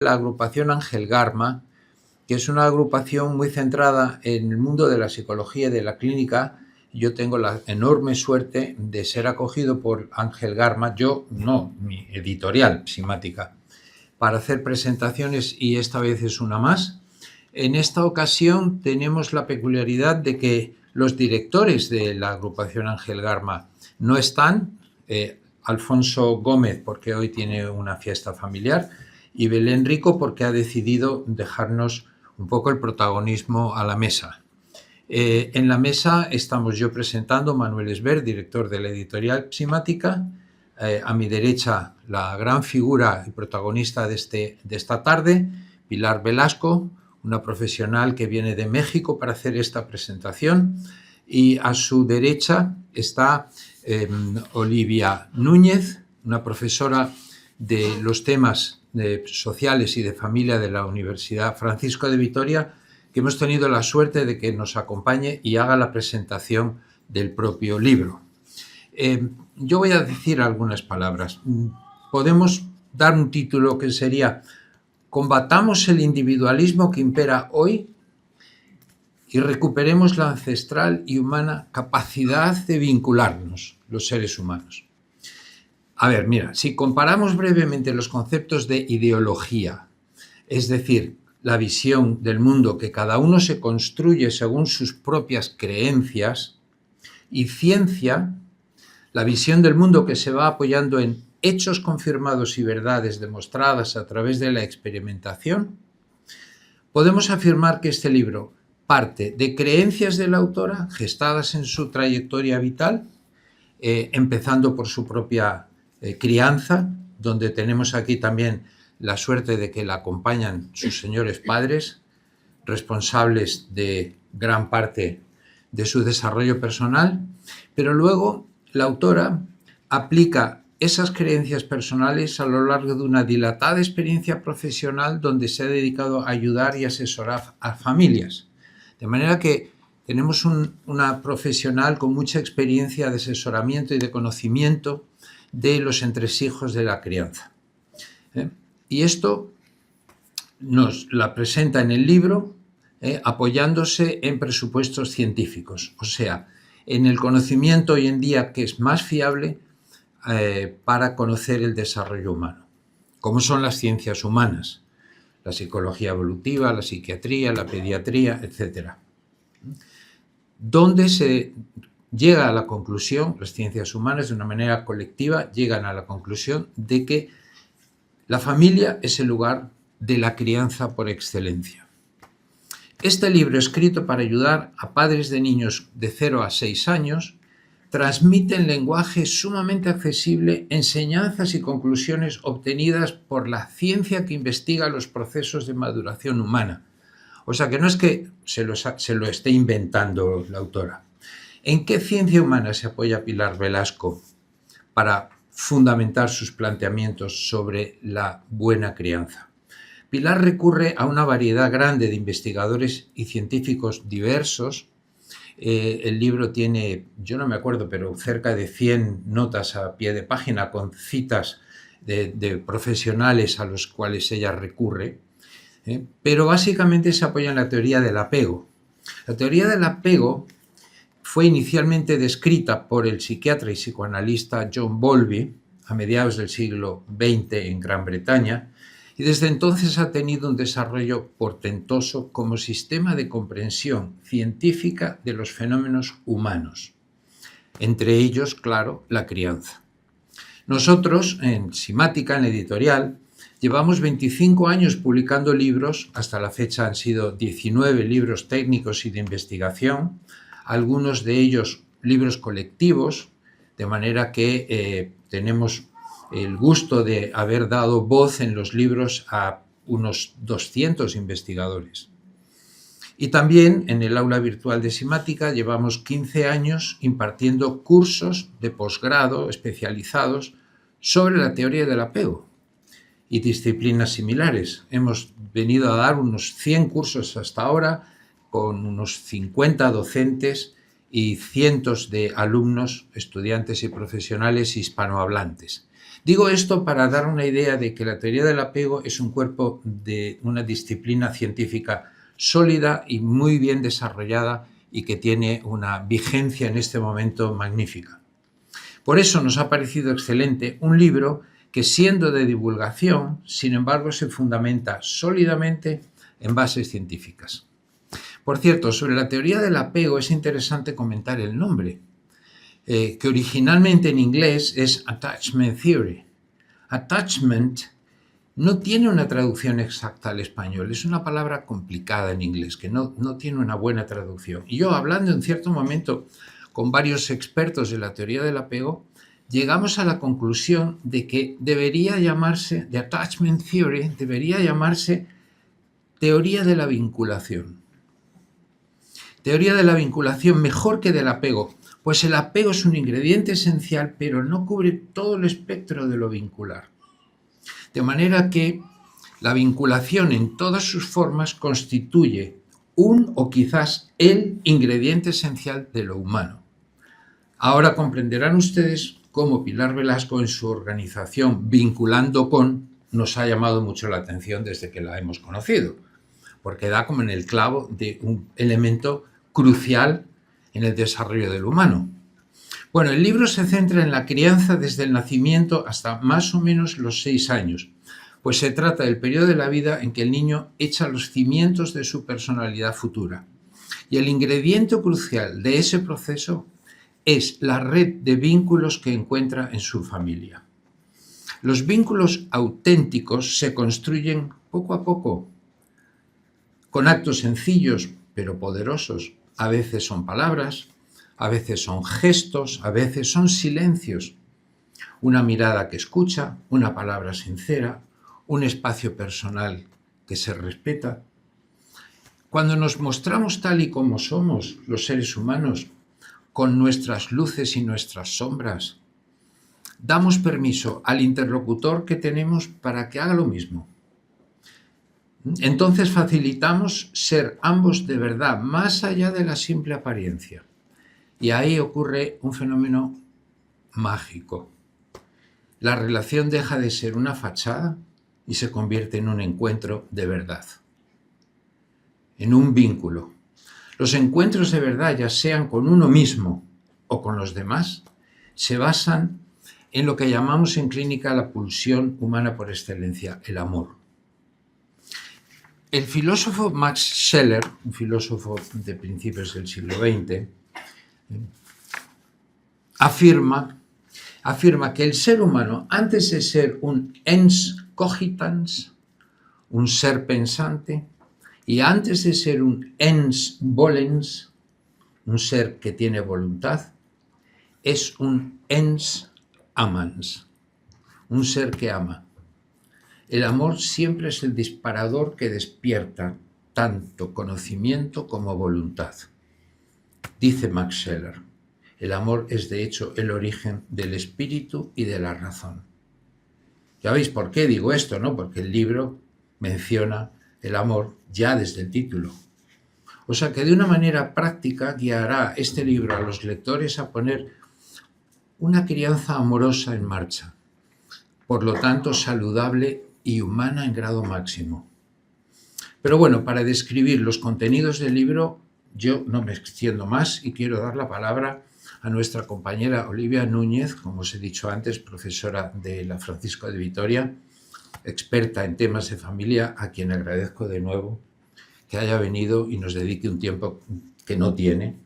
la agrupación Ángel Garma, que es una agrupación muy centrada en el mundo de la psicología y de la clínica. Yo tengo la enorme suerte de ser acogido por Ángel Garma, mi editorial Psimática, para hacer presentaciones, y esta vez es una más. En esta ocasión tenemos la peculiaridad de que los directores de la agrupación Ángel Garma no están, Alfonso Gómez porque hoy tiene una fiesta familiar y Belén Rico porque ha decidido dejarnos un poco el protagonismo a la mesa. En la mesa estamos yo presentando, Manuel Esber, director de la editorial Psimática, a mi derecha la gran figura y protagonista de esta tarde, Pilar Velasco, una profesional que viene de México para hacer esta presentación, y a su derecha está Olivia Núñez, una profesora de los temas sociales y de familia de la Universidad Francisco de Vitoria, que hemos tenido la suerte de que nos acompañe y haga la presentación del propio libro. Yo voy a decir algunas palabras. Podemos dar un título que sería: combatamos el individualismo que impera hoy y recuperemos la ancestral y humana capacidad de vincularnos, los seres humanos. A ver, mira, si comparamos brevemente los conceptos de ideología, es decir, la visión del mundo que cada uno se construye según sus propias creencias, y ciencia, la visión del mundo que se va apoyando en hechos confirmados y verdades demostradas a través de la experimentación, podemos afirmar que este libro parte de creencias de la autora gestadas en su trayectoria vital, empezando por su propia crianza, donde tenemos aquí también la suerte de que la acompañan sus señores padres, responsables de gran parte de su desarrollo personal, pero luego la autora aplica esas creencias personales a lo largo de una dilatada experiencia profesional donde se ha dedicado a ayudar y asesorar a familias. De manera que tenemos una profesional con mucha experiencia de asesoramiento y de conocimiento de los entresijos de la crianza. Y esto nos la presenta en el libro apoyándose en presupuestos científicos, o sea, en el conocimiento hoy en día que es más fiable para conocer el desarrollo humano, como son las ciencias humanas, la psicología evolutiva, la psiquiatría, la pediatría, etc. Donde se llega a la conclusión, las ciencias humanas de una manera colectiva llegan a la conclusión de que la familia es el lugar de la crianza por excelencia. Este libro, escrito para ayudar a padres de niños de 0 a 6 años, transmite en lenguaje sumamente accesible enseñanzas y conclusiones obtenidas por la ciencia que investiga los procesos de maduración humana. O sea, que no es que se lo esté inventando la autora. ¿En qué ciencia humana se apoya Pilar Velasco para fundamentar sus planteamientos sobre la buena crianza? Pilar recurre a una variedad grande de investigadores y científicos diversos. El libro tiene, yo no me acuerdo, pero cerca de 100 notas a pie de página con citas de profesionales a los cuales ella recurre, pero básicamente se apoya en la teoría del apego. La teoría del apego fue inicialmente descrita por el psiquiatra y psicoanalista John Bowlby a mediados del siglo XX en Gran Bretaña, y desde entonces ha tenido un desarrollo portentoso como sistema de comprensión científica de los fenómenos humanos, entre ellos, claro, la crianza. Nosotros, en Psimática, en la editorial, llevamos 25 años publicando libros, hasta la fecha han sido 19 libros técnicos y de investigación, algunos de ellos libros colectivos, de manera que tenemos el gusto de haber dado voz en los libros a unos 200 investigadores. Y también en el aula virtual de Psimática llevamos 15 años impartiendo cursos de posgrado especializados sobre la teoría del apego y disciplinas similares. Hemos venido a dar unos 100 cursos hasta ahora con unos 50 docentes y cientos de alumnos, estudiantes y profesionales hispanohablantes. Digo esto para dar una idea de que la teoría del apego es un cuerpo de una disciplina científica sólida y muy bien desarrollada y que tiene una vigencia en este momento magnífica. Por eso nos ha parecido excelente un libro que, siendo de divulgación, sin embargo se fundamenta sólidamente en bases científicas. Por cierto, sobre la teoría del apego es interesante comentar el nombre, que originalmente en inglés es Attachment Theory. Attachment no tiene una traducción exacta al español, es una palabra complicada en inglés, que no tiene una buena traducción. Y yo, hablando en cierto momento con varios expertos de la teoría del apego, llegamos a la conclusión de que debería llamarse, de Attachment Theory, debería llamarse teoría de la vinculación. Teoría de la vinculación mejor que del apego, pues el apego es un ingrediente esencial, pero no cubre todo el espectro de lo vincular. De manera que la vinculación en todas sus formas constituye un o quizás el ingrediente esencial de lo humano. Ahora comprenderán ustedes cómo Pilar Velasco en su organización Vinculando con nos ha llamado mucho la atención desde que la hemos conocido, porque da como en el clavo de un elemento crucial en el desarrollo del humano. Bueno, el libro se centra en la crianza desde el nacimiento hasta más o menos los 6 años, pues se trata del periodo de la vida en que el niño echa los cimientos de su personalidad futura. Y el ingrediente crucial de ese proceso es la red de vínculos que encuentra en su familia. Los vínculos auténticos se construyen poco a poco, con actos sencillos pero poderosos. A veces son palabras, a veces son gestos, a veces son silencios. Una mirada que escucha, una palabra sincera, un espacio personal que se respeta. Cuando nos mostramos tal y como somos los seres humanos, con nuestras luces y nuestras sombras, damos permiso al interlocutor que tenemos para que haga lo mismo. Entonces facilitamos ser ambos de verdad, más allá de la simple apariencia. Y ahí ocurre un fenómeno mágico. La relación deja de ser una fachada y se convierte en un encuentro de verdad, en un vínculo. Los encuentros de verdad, ya sean con uno mismo o con los demás, se basan en lo que llamamos en clínica la pulsión humana por excelencia, el amor. El filósofo Max Scheler, un filósofo de principios del siglo XX, afirma que el ser humano, antes de ser un ens cogitans, un ser pensante, y antes de ser un ens volens, un ser que tiene voluntad, es un ens amans, un ser que ama. El amor siempre es el disparador que despierta tanto conocimiento como voluntad. Dice Max Scheler, el amor es de hecho el origen del espíritu y de la razón. Ya veis por qué digo esto, ¿no? Porque el libro menciona el amor ya desde el título. O sea que de una manera práctica guiará este libro a los lectores a poner una crianza amorosa en marcha, por lo tanto saludable y humana en grado máximo. Pero bueno, para describir los contenidos del libro, yo no me extiendo más y quiero dar la palabra a nuestra compañera Olivia Núñez, como os he dicho antes, profesora de la Francisco de Vitoria, experta en temas de familia, a quien agradezco de nuevo que haya venido y nos dedique un tiempo que no tiene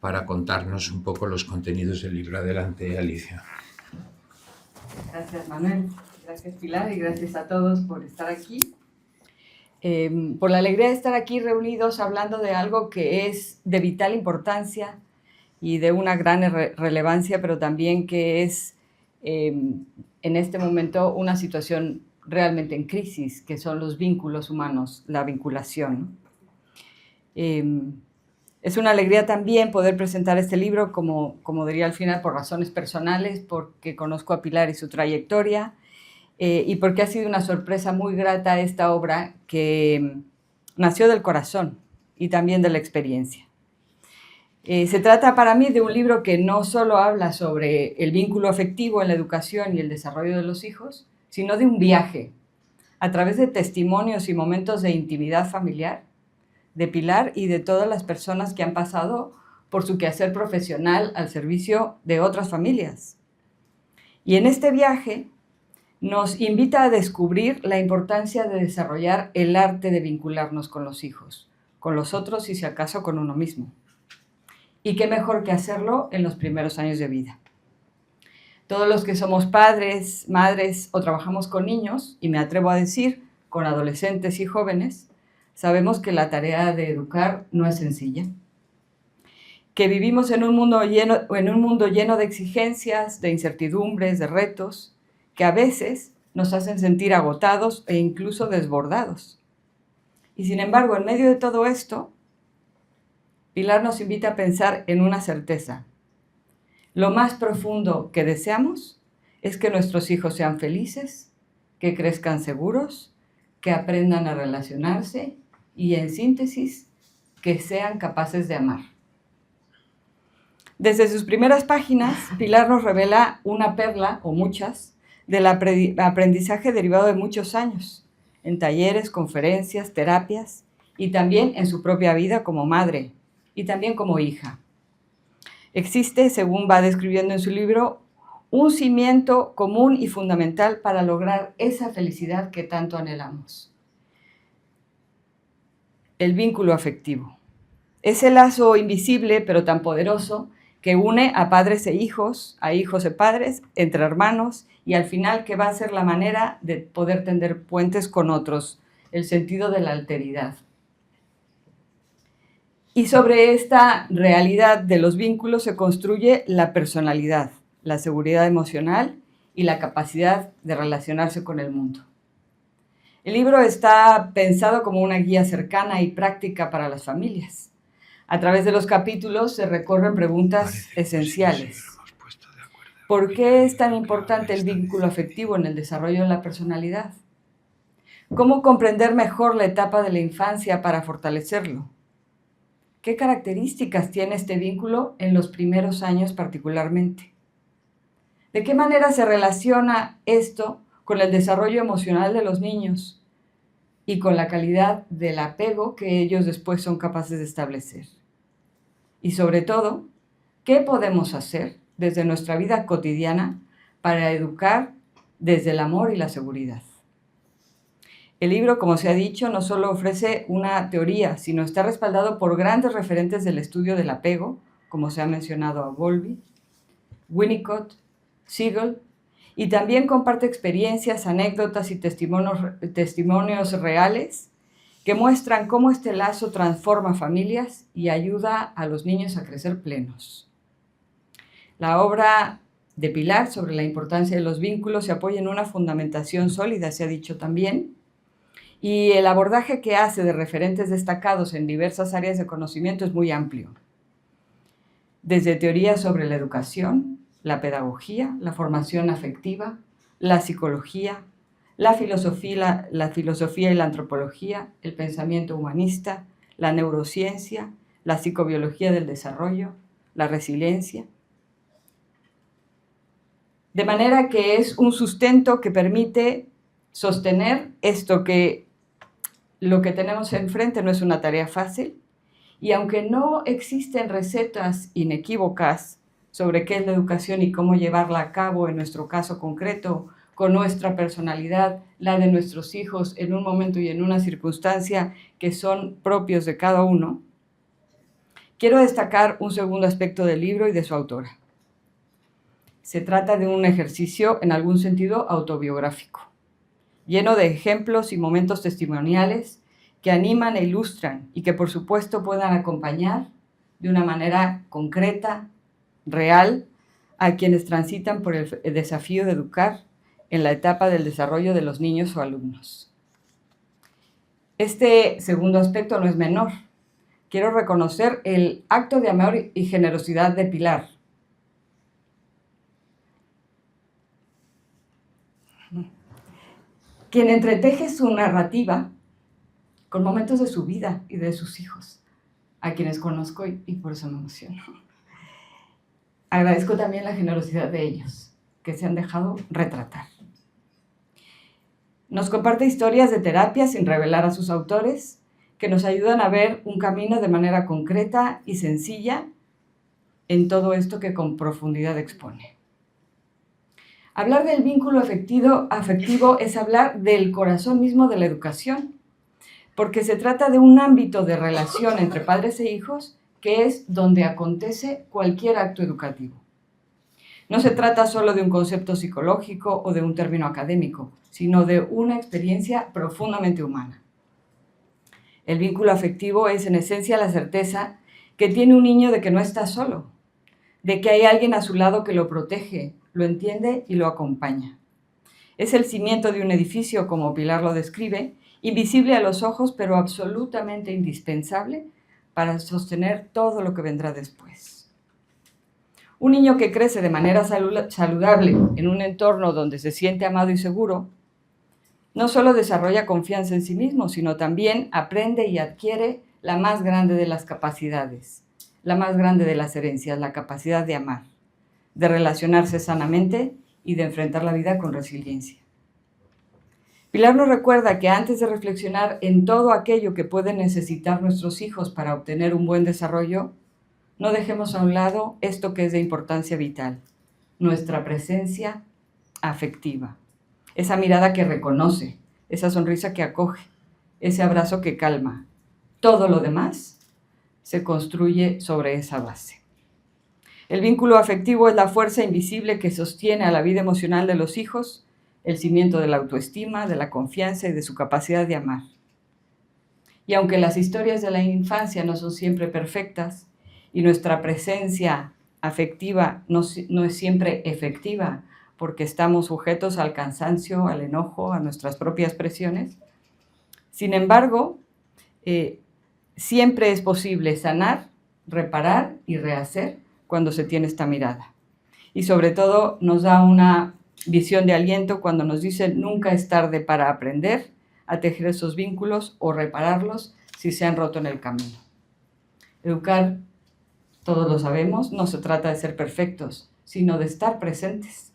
para contarnos un poco los contenidos del libro. Adelante, Alicia. Gracias, Manuel. Gracias, Pilar, y gracias a todos por estar aquí. Por la alegría de estar aquí reunidos hablando de algo que es de vital importancia y de una gran relevancia, pero también que es en este momento una situación realmente en crisis, que son los vínculos humanos, la vinculación. Es una alegría también poder presentar este libro, como diría al final, por razones personales, porque conozco a Pilar y su trayectoria, y porque ha sido una sorpresa muy grata esta obra que nació del corazón y también de la experiencia. Se trata para mí de un libro que no solo habla sobre el vínculo afectivo en la educación y el desarrollo de los hijos, sino de un viaje a través de testimonios y momentos de intimidad familiar de Pilar y de todas las personas que han pasado por su quehacer profesional al servicio de otras familias. Y en este viaje nos invita a descubrir la importancia de desarrollar el arte de vincularnos con los hijos, con los otros y si acaso con uno mismo. Y qué mejor que hacerlo en los primeros años de vida. Todos los que somos padres, madres o trabajamos con niños, y me atrevo a decir con adolescentes y jóvenes, sabemos que la tarea de educar no es sencilla. Que vivimos en un mundo lleno de exigencias, de incertidumbres, de retos, que a veces nos hacen sentir agotados e incluso desbordados. Y sin embargo, en medio de todo esto, Pilar nos invita a pensar en una certeza. Lo más profundo que deseamos es que nuestros hijos sean felices, que crezcan seguros, que aprendan a relacionarse y, en síntesis, que sean capaces de amar. Desde sus primeras páginas, Pilar nos revela una perla, o muchas, del aprendizaje derivado de muchos años, en talleres, conferencias, terapias, y también en su propia vida como madre, y también como hija. Existe, según va describiendo en su libro, un cimiento común y fundamental para lograr esa felicidad que tanto anhelamos. El vínculo afectivo. Ese lazo invisible, pero tan poderoso, que une a padres e hijos, a hijos y padres, entre hermanos, y al final que va a ser la manera de poder tender puentes con otros, el sentido de la alteridad. Y sobre esta realidad de los vínculos se construye la personalidad, la seguridad emocional y la capacidad de relacionarse con el mundo. El libro está pensado como una guía cercana y práctica para las familias. A través de los capítulos se recorren preguntas esenciales. ¿Por qué es tan importante el vínculo afectivo en el desarrollo de la personalidad? ¿Cómo comprender mejor la etapa de la infancia para fortalecerlo? ¿Qué características tiene este vínculo en los primeros años particularmente? ¿De qué manera se relaciona esto con el desarrollo emocional de los niños y con la calidad del apego que ellos después son capaces de establecer? Y sobre todo, ¿qué podemos hacer desde nuestra vida cotidiana para educar desde el amor y la seguridad? El libro, como se ha dicho, no solo ofrece una teoría, sino está respaldado por grandes referentes del estudio del apego, como se ha mencionado a Bowlby, Winnicott, Siegel, y también comparte experiencias, anécdotas y testimonios reales que muestran cómo este lazo transforma familias y ayuda a los niños a crecer plenos. La obra de Pilar sobre la importancia de los vínculos se apoya en una fundamentación sólida, se ha dicho también, y el abordaje que hace de referentes destacados en diversas áreas de conocimiento es muy amplio. Desde teorías sobre la educación, la pedagogía, la formación afectiva, la psicología, la filosofía y la antropología, el pensamiento humanista, la neurociencia, la psicobiología del desarrollo, la resiliencia. De manera que es un sustento que permite sostener esto que lo que tenemos enfrente no es una tarea fácil, y aunque no existen recetas inequívocas sobre qué es la educación y cómo llevarla a cabo en nuestro caso concreto, con nuestra personalidad, la de nuestros hijos, en un momento y en una circunstancia que son propios de cada uno, quiero destacar un segundo aspecto del libro y de su autora. Se trata de un ejercicio, en algún sentido, autobiográfico, lleno de ejemplos y momentos testimoniales que animan e ilustran y que, por supuesto, puedan acompañar de una manera concreta, real, a quienes transitan por el desafío de educar en la etapa del desarrollo de los niños o alumnos. Este segundo aspecto no es menor. Quiero reconocer el acto de amor y generosidad de Pilar. Quien entreteje su narrativa con momentos de su vida y de sus hijos, a quienes conozco y por eso me emociono. Agradezco también la generosidad de ellos, que se han dejado retratar. Nos comparte historias de terapia sin revelar a sus autores, que nos ayudan a ver un camino de manera concreta y sencilla en todo esto que con profundidad expone. Hablar del vínculo afectivo es hablar del corazón mismo de la educación, porque se trata de un ámbito de relación entre padres e hijos que es donde acontece cualquier acto educativo. No se trata solo de un concepto psicológico o de un término académico, sino de una experiencia profundamente humana. El vínculo afectivo es en esencia la certeza que tiene un niño de que no está solo, de que hay alguien a su lado que lo protege, lo entiende y lo acompaña. Es el cimiento de un edificio, como Pilar lo describe, invisible a los ojos, pero absolutamente indispensable para sostener todo lo que vendrá después. Un niño que crece de manera saludable en un entorno donde se siente amado y seguro, no solo desarrolla confianza en sí mismo, sino también aprende y adquiere la más grande de las capacidades, la más grande de las herencias, la capacidad de amar, de relacionarse sanamente y de enfrentar la vida con resiliencia. Pilar nos recuerda que antes de reflexionar en todo aquello que pueden necesitar nuestros hijos para obtener un buen desarrollo, no dejemos a un lado esto que es de importancia vital, nuestra presencia afectiva. Esa mirada que reconoce, esa sonrisa que acoge, ese abrazo que calma. Todo lo demás se construye sobre esa base. El vínculo afectivo es la fuerza invisible que sostiene a la vida emocional de los hijos, el cimiento de la autoestima, de la confianza y de su capacidad de amar. Y aunque las historias de la infancia no son siempre perfectas y nuestra presencia afectiva no es siempre efectiva, porque estamos sujetos al cansancio, al enojo, a nuestras propias presiones. Sin embargo, siempre es posible sanar, reparar y rehacer cuando se tiene esta mirada. Y sobre todo nos da una visión de aliento cuando nos dice nunca es tarde para aprender a tejer esos vínculos o repararlos si se han roto en el camino. Educar, todos lo sabemos, no se trata de ser perfectos, sino de estar presentes.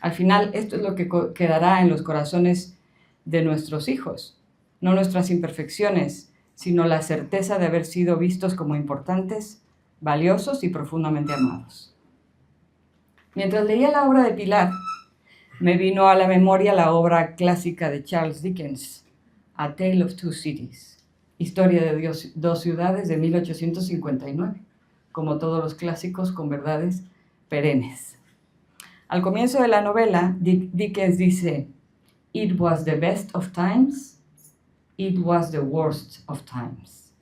Al final, esto es lo que quedará en los corazones de nuestros hijos, no nuestras imperfecciones, sino la certeza de haber sido vistos como importantes, valiosos y profundamente amados. Mientras leía la obra de Pilar, me vino a la memoria la obra clásica de Charles Dickens, A Tale of Two Cities, Historia de dos ciudades de 1859, como todos los clásicos con verdades perennes. Al comienzo de la novela, Dickens dice, "It was the best of times, it was the worst of times."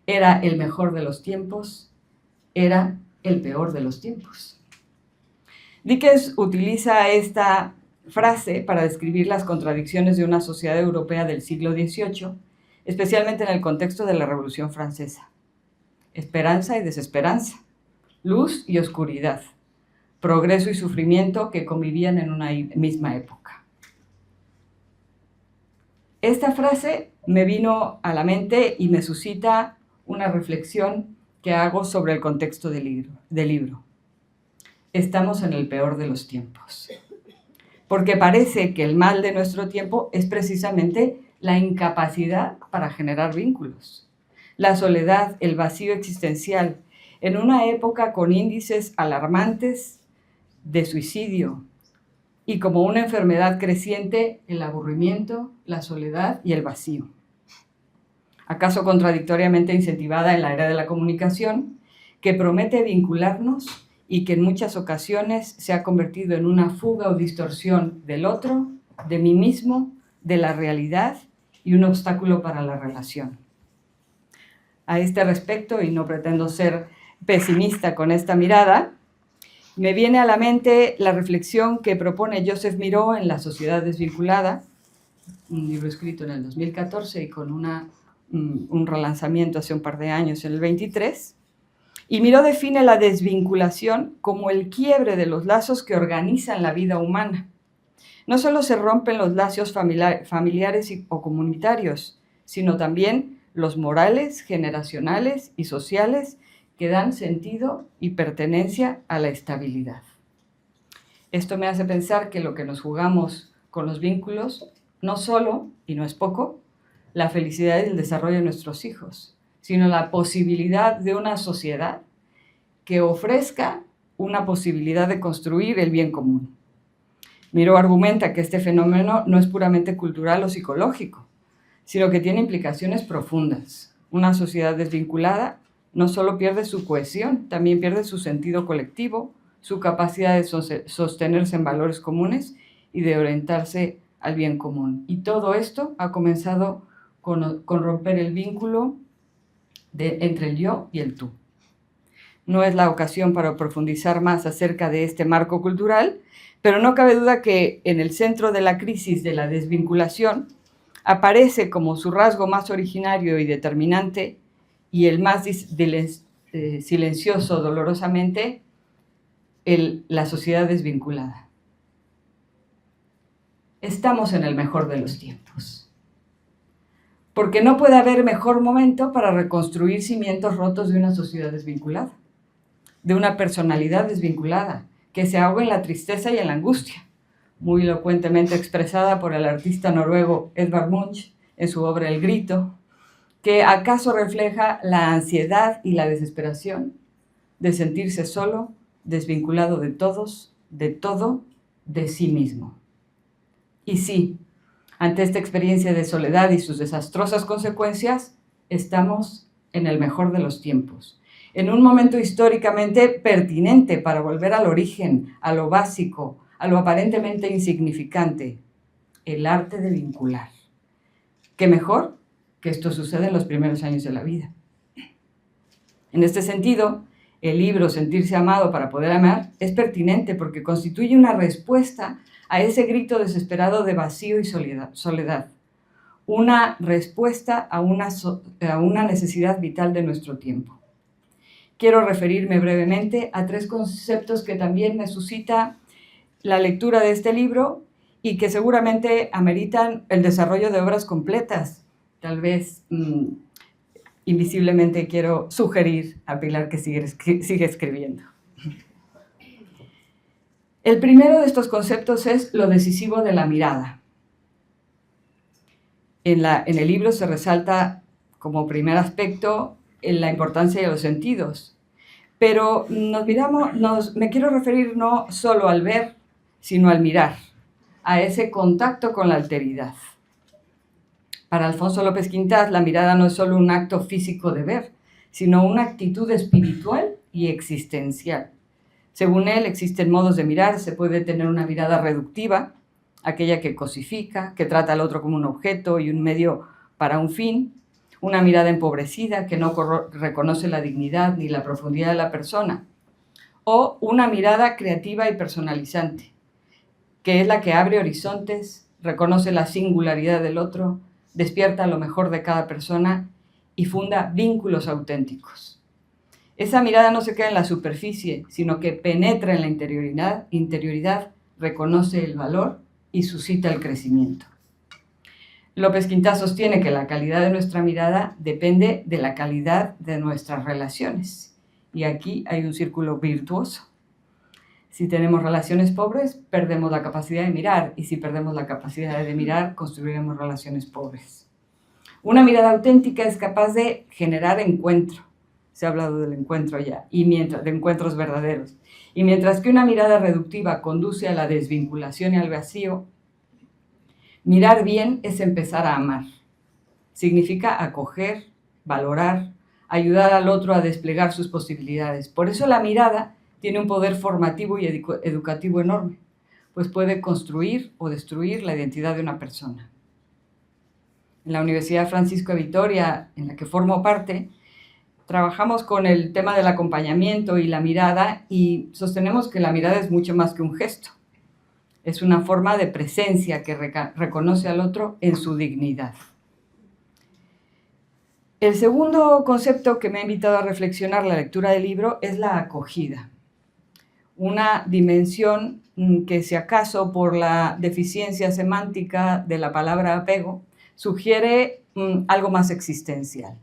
Era el mejor de los tiempos, era el peor de los tiempos. Dickens utiliza esta frase para describir las contradicciones de una sociedad europea del siglo XVIII, especialmente en el contexto de la Revolución Francesa. Esperanza y desesperanza, luz y oscuridad, progreso y sufrimiento que convivían en una misma época. Esta frase me vino a la mente y me suscita una reflexión que hago sobre el contexto del libro. Estamos en el peor de los tiempos, porque parece que el mal de nuestro tiempo es precisamente la incapacidad para generar vínculos, la soledad, el vacío existencial, en una época con índices alarmantes de suicidio y como una enfermedad creciente el aburrimiento, la soledad y el vacío. ¿Acaso contradictoriamente incentivada en la era de la comunicación, que promete vincularnos y que en muchas ocasiones se ha convertido en una fuga o distorsión del otro, de mí mismo, de la realidad y un obstáculo para la relación? A este respecto, y no pretendo ser pesimista con esta mirada, me viene a la mente la reflexión que propone Joseph Miró en La sociedad desvinculada, un libro escrito en el 2014 y con un relanzamiento hace un par de años, en el 23. Y Miró define la desvinculación como el quiebre de los lazos que organizan la vida humana. No solo se rompen los lazos familiares o comunitarios, sino también los morales, generacionales y sociales que dan sentido y pertenencia a la estabilidad. Esto me hace pensar que lo que nos jugamos con los vínculos, no solo, y no es poco, la felicidad y el desarrollo de nuestros hijos, sino la posibilidad de una sociedad que ofrezca una posibilidad de construir el bien común. Miró argumenta que este fenómeno no es puramente cultural o psicológico, sino que tiene implicaciones profundas. Una sociedad desvinculada no solo pierde su cohesión, también pierde su sentido colectivo, su capacidad de sostenerse en valores comunes y de orientarse al bien común. Y todo esto ha comenzado con romper el vínculo entre el yo y el tú. No es la ocasión para profundizar más acerca de este marco cultural, pero no cabe duda que en el centro de la crisis de la desvinculación aparece como su rasgo más originario y determinante y el más silencioso dolorosamente, la sociedad desvinculada. Estamos en el mejor de los tiempos, porque no puede haber mejor momento para reconstruir cimientos rotos de una sociedad desvinculada, de una personalidad desvinculada, que se ahoga en la tristeza y en la angustia, muy elocuentemente expresada por el artista noruego Edvard Munch en su obra El Grito, que acaso refleja la ansiedad y la desesperación de sentirse solo, desvinculado de todos, de todo, de sí mismo. Y sí, ante esta experiencia de soledad y sus desastrosas consecuencias, estamos en el mejor de los tiempos, en un momento históricamente pertinente para volver al origen, a lo básico, a lo aparentemente insignificante, el arte de vincular. ¿Qué mejor que esto sucede en los primeros años de la vida? En este sentido, el libro Sentirse amado para poder amar es pertinente porque constituye una respuesta a ese grito desesperado de vacío y soledad, una respuesta a una necesidad vital de nuestro tiempo. Quiero referirme brevemente a 3 conceptos que también me suscita la lectura de este libro y que seguramente ameritan el desarrollo de obras completas. Tal vez invisiblemente quiero sugerir a Pilar que siga escribiendo. El primero de estos conceptos es lo decisivo de la mirada. En el libro se resalta como primer aspecto la importancia de los sentidos, pero me quiero referir no solo al ver, sino al mirar, a ese contacto con la alteridad. Para Alfonso López Quintás, la mirada no es solo un acto físico de ver, sino una actitud espiritual y existencial. Según él, existen modos de mirar. Se puede tener una mirada reductiva, aquella que cosifica, que trata al otro como un objeto y un medio para un fin. Una mirada empobrecida, que no reconoce la dignidad ni la profundidad de la persona. O una mirada creativa y personalizante, que es la que abre horizontes, reconoce la singularidad del otro, despierta lo mejor de cada persona y funda vínculos auténticos. Esa mirada no se queda en la superficie, sino que penetra en la interioridad, reconoce el valor y suscita el crecimiento. López Quintás sostiene que la calidad de nuestra mirada depende de la calidad de nuestras relaciones. Y aquí hay un círculo virtuoso. Si tenemos relaciones pobres, perdemos la capacidad de mirar, y si perdemos la capacidad de mirar, construiremos relaciones pobres. Una mirada auténtica es capaz de generar encuentro. Se ha hablado del encuentro ya, de encuentros verdaderos. Y mientras que una mirada reductiva conduce a la desvinculación y al vacío, mirar bien es empezar a amar. Significa acoger, valorar, ayudar al otro a desplegar sus posibilidades. Por eso la mirada tiene un poder formativo y educativo enorme, pues puede construir o destruir la identidad de una persona. En la Universidad Francisco de Vitoria, en la que formo parte, trabajamos con el tema del acompañamiento y la mirada y sostenemos que la mirada es mucho más que un gesto. Es una forma de presencia que reconoce al otro en su dignidad. El segundo concepto que me ha invitado a reflexionar la lectura del libro es la acogida. Una dimensión que, si acaso por la deficiencia semántica de la palabra apego, sugiere algo más existencial.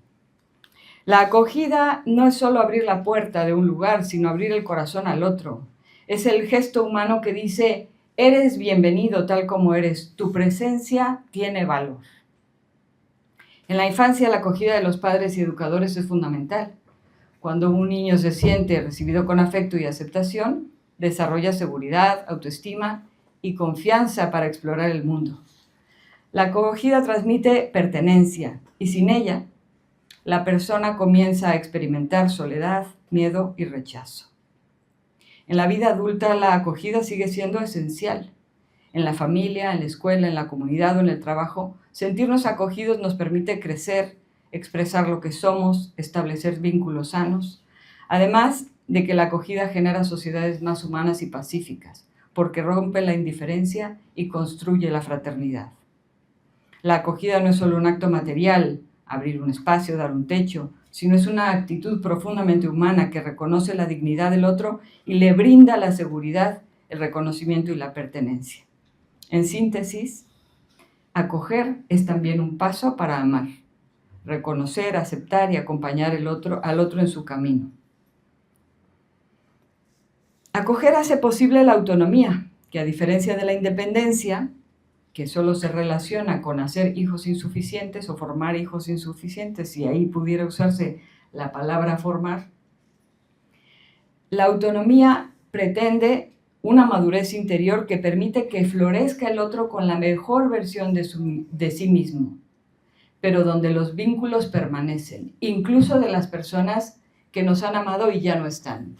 La acogida no es solo abrir la puerta de un lugar, sino abrir el corazón al otro. Es el gesto humano que dice, eres bienvenido tal como eres, tu presencia tiene valor. En la infancia, la acogida de los padres y educadores es fundamental. Cuando un niño se siente recibido con afecto y aceptación, desarrolla seguridad, autoestima y confianza para explorar el mundo. La acogida transmite pertenencia y sin ella, la persona comienza a experimentar soledad, miedo y rechazo. En la vida adulta, la acogida sigue siendo esencial. En la familia, en la escuela, en la comunidad o en el trabajo, sentirnos acogidos nos permite crecer, expresar lo que somos, establecer vínculos sanos, además de que la acogida genera sociedades más humanas y pacíficas, porque rompe la indiferencia y construye la fraternidad. La acogida no es solo un acto material, abrir un espacio, dar un techo, sino es una actitud profundamente humana que reconoce la dignidad del otro y le brinda la seguridad, el reconocimiento y la pertenencia. En síntesis, acoger es también un paso para amar, reconocer, aceptar y acompañar al otro en su camino. Acoger hace posible la autonomía, que a diferencia de la independencia, que solo se relaciona con hacer hijos insuficientes o formar hijos insuficientes, y ahí pudiera usarse la palabra formar, la autonomía pretende una madurez interior que permite que florezca el otro con la mejor versión de sí mismo, pero donde los vínculos permanecen, incluso de las personas que nos han amado y ya no están.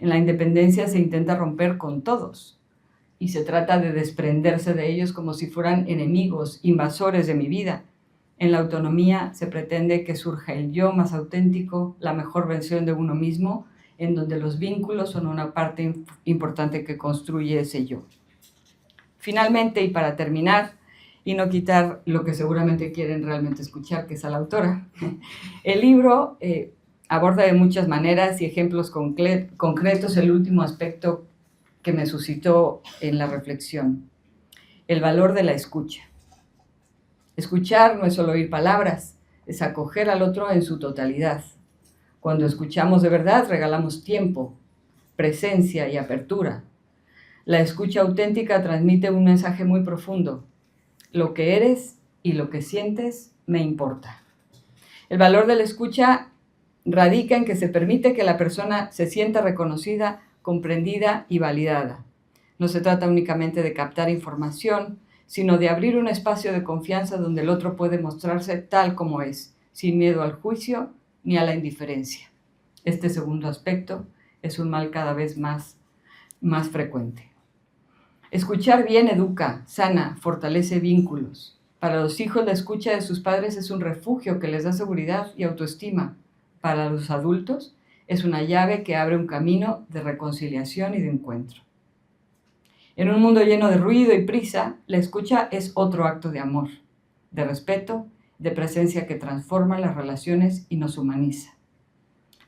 En la independencia se intenta romper con todos, y se trata de desprenderse de ellos como si fueran enemigos, invasores de mi vida. En la autonomía se pretende que surja el yo más auténtico, la mejor versión de uno mismo, en donde los vínculos son una parte importante que construye ese yo. Finalmente, y para terminar, y no quitar lo que seguramente quieren realmente escuchar, que es a la autora, el libro aborda de muchas maneras y ejemplos concretos el último aspecto que me suscitó en la reflexión, el valor de la escucha. Escuchar no es solo oír palabras, es acoger al otro en su totalidad. Cuando escuchamos de verdad, regalamos tiempo, presencia y apertura. La escucha auténtica transmite un mensaje muy profundo. Lo que eres y lo que sientes me importa. El valor de la escucha radica en que se permite que la persona se sienta reconocida, comprendida y validada. No se trata únicamente de captar información, sino de abrir un espacio de confianza donde el otro puede mostrarse tal como es, sin miedo al juicio ni a la indiferencia. Este segundo aspecto es un mal cada vez más frecuente. Escuchar bien educa, sana, fortalece vínculos. Para los hijos, la escucha de sus padres es un refugio que les da seguridad y autoestima. Para los adultos, es una llave que abre un camino de reconciliación y de encuentro. En un mundo lleno de ruido y prisa, la escucha es otro acto de amor, de respeto, de presencia que transforma las relaciones y nos humaniza.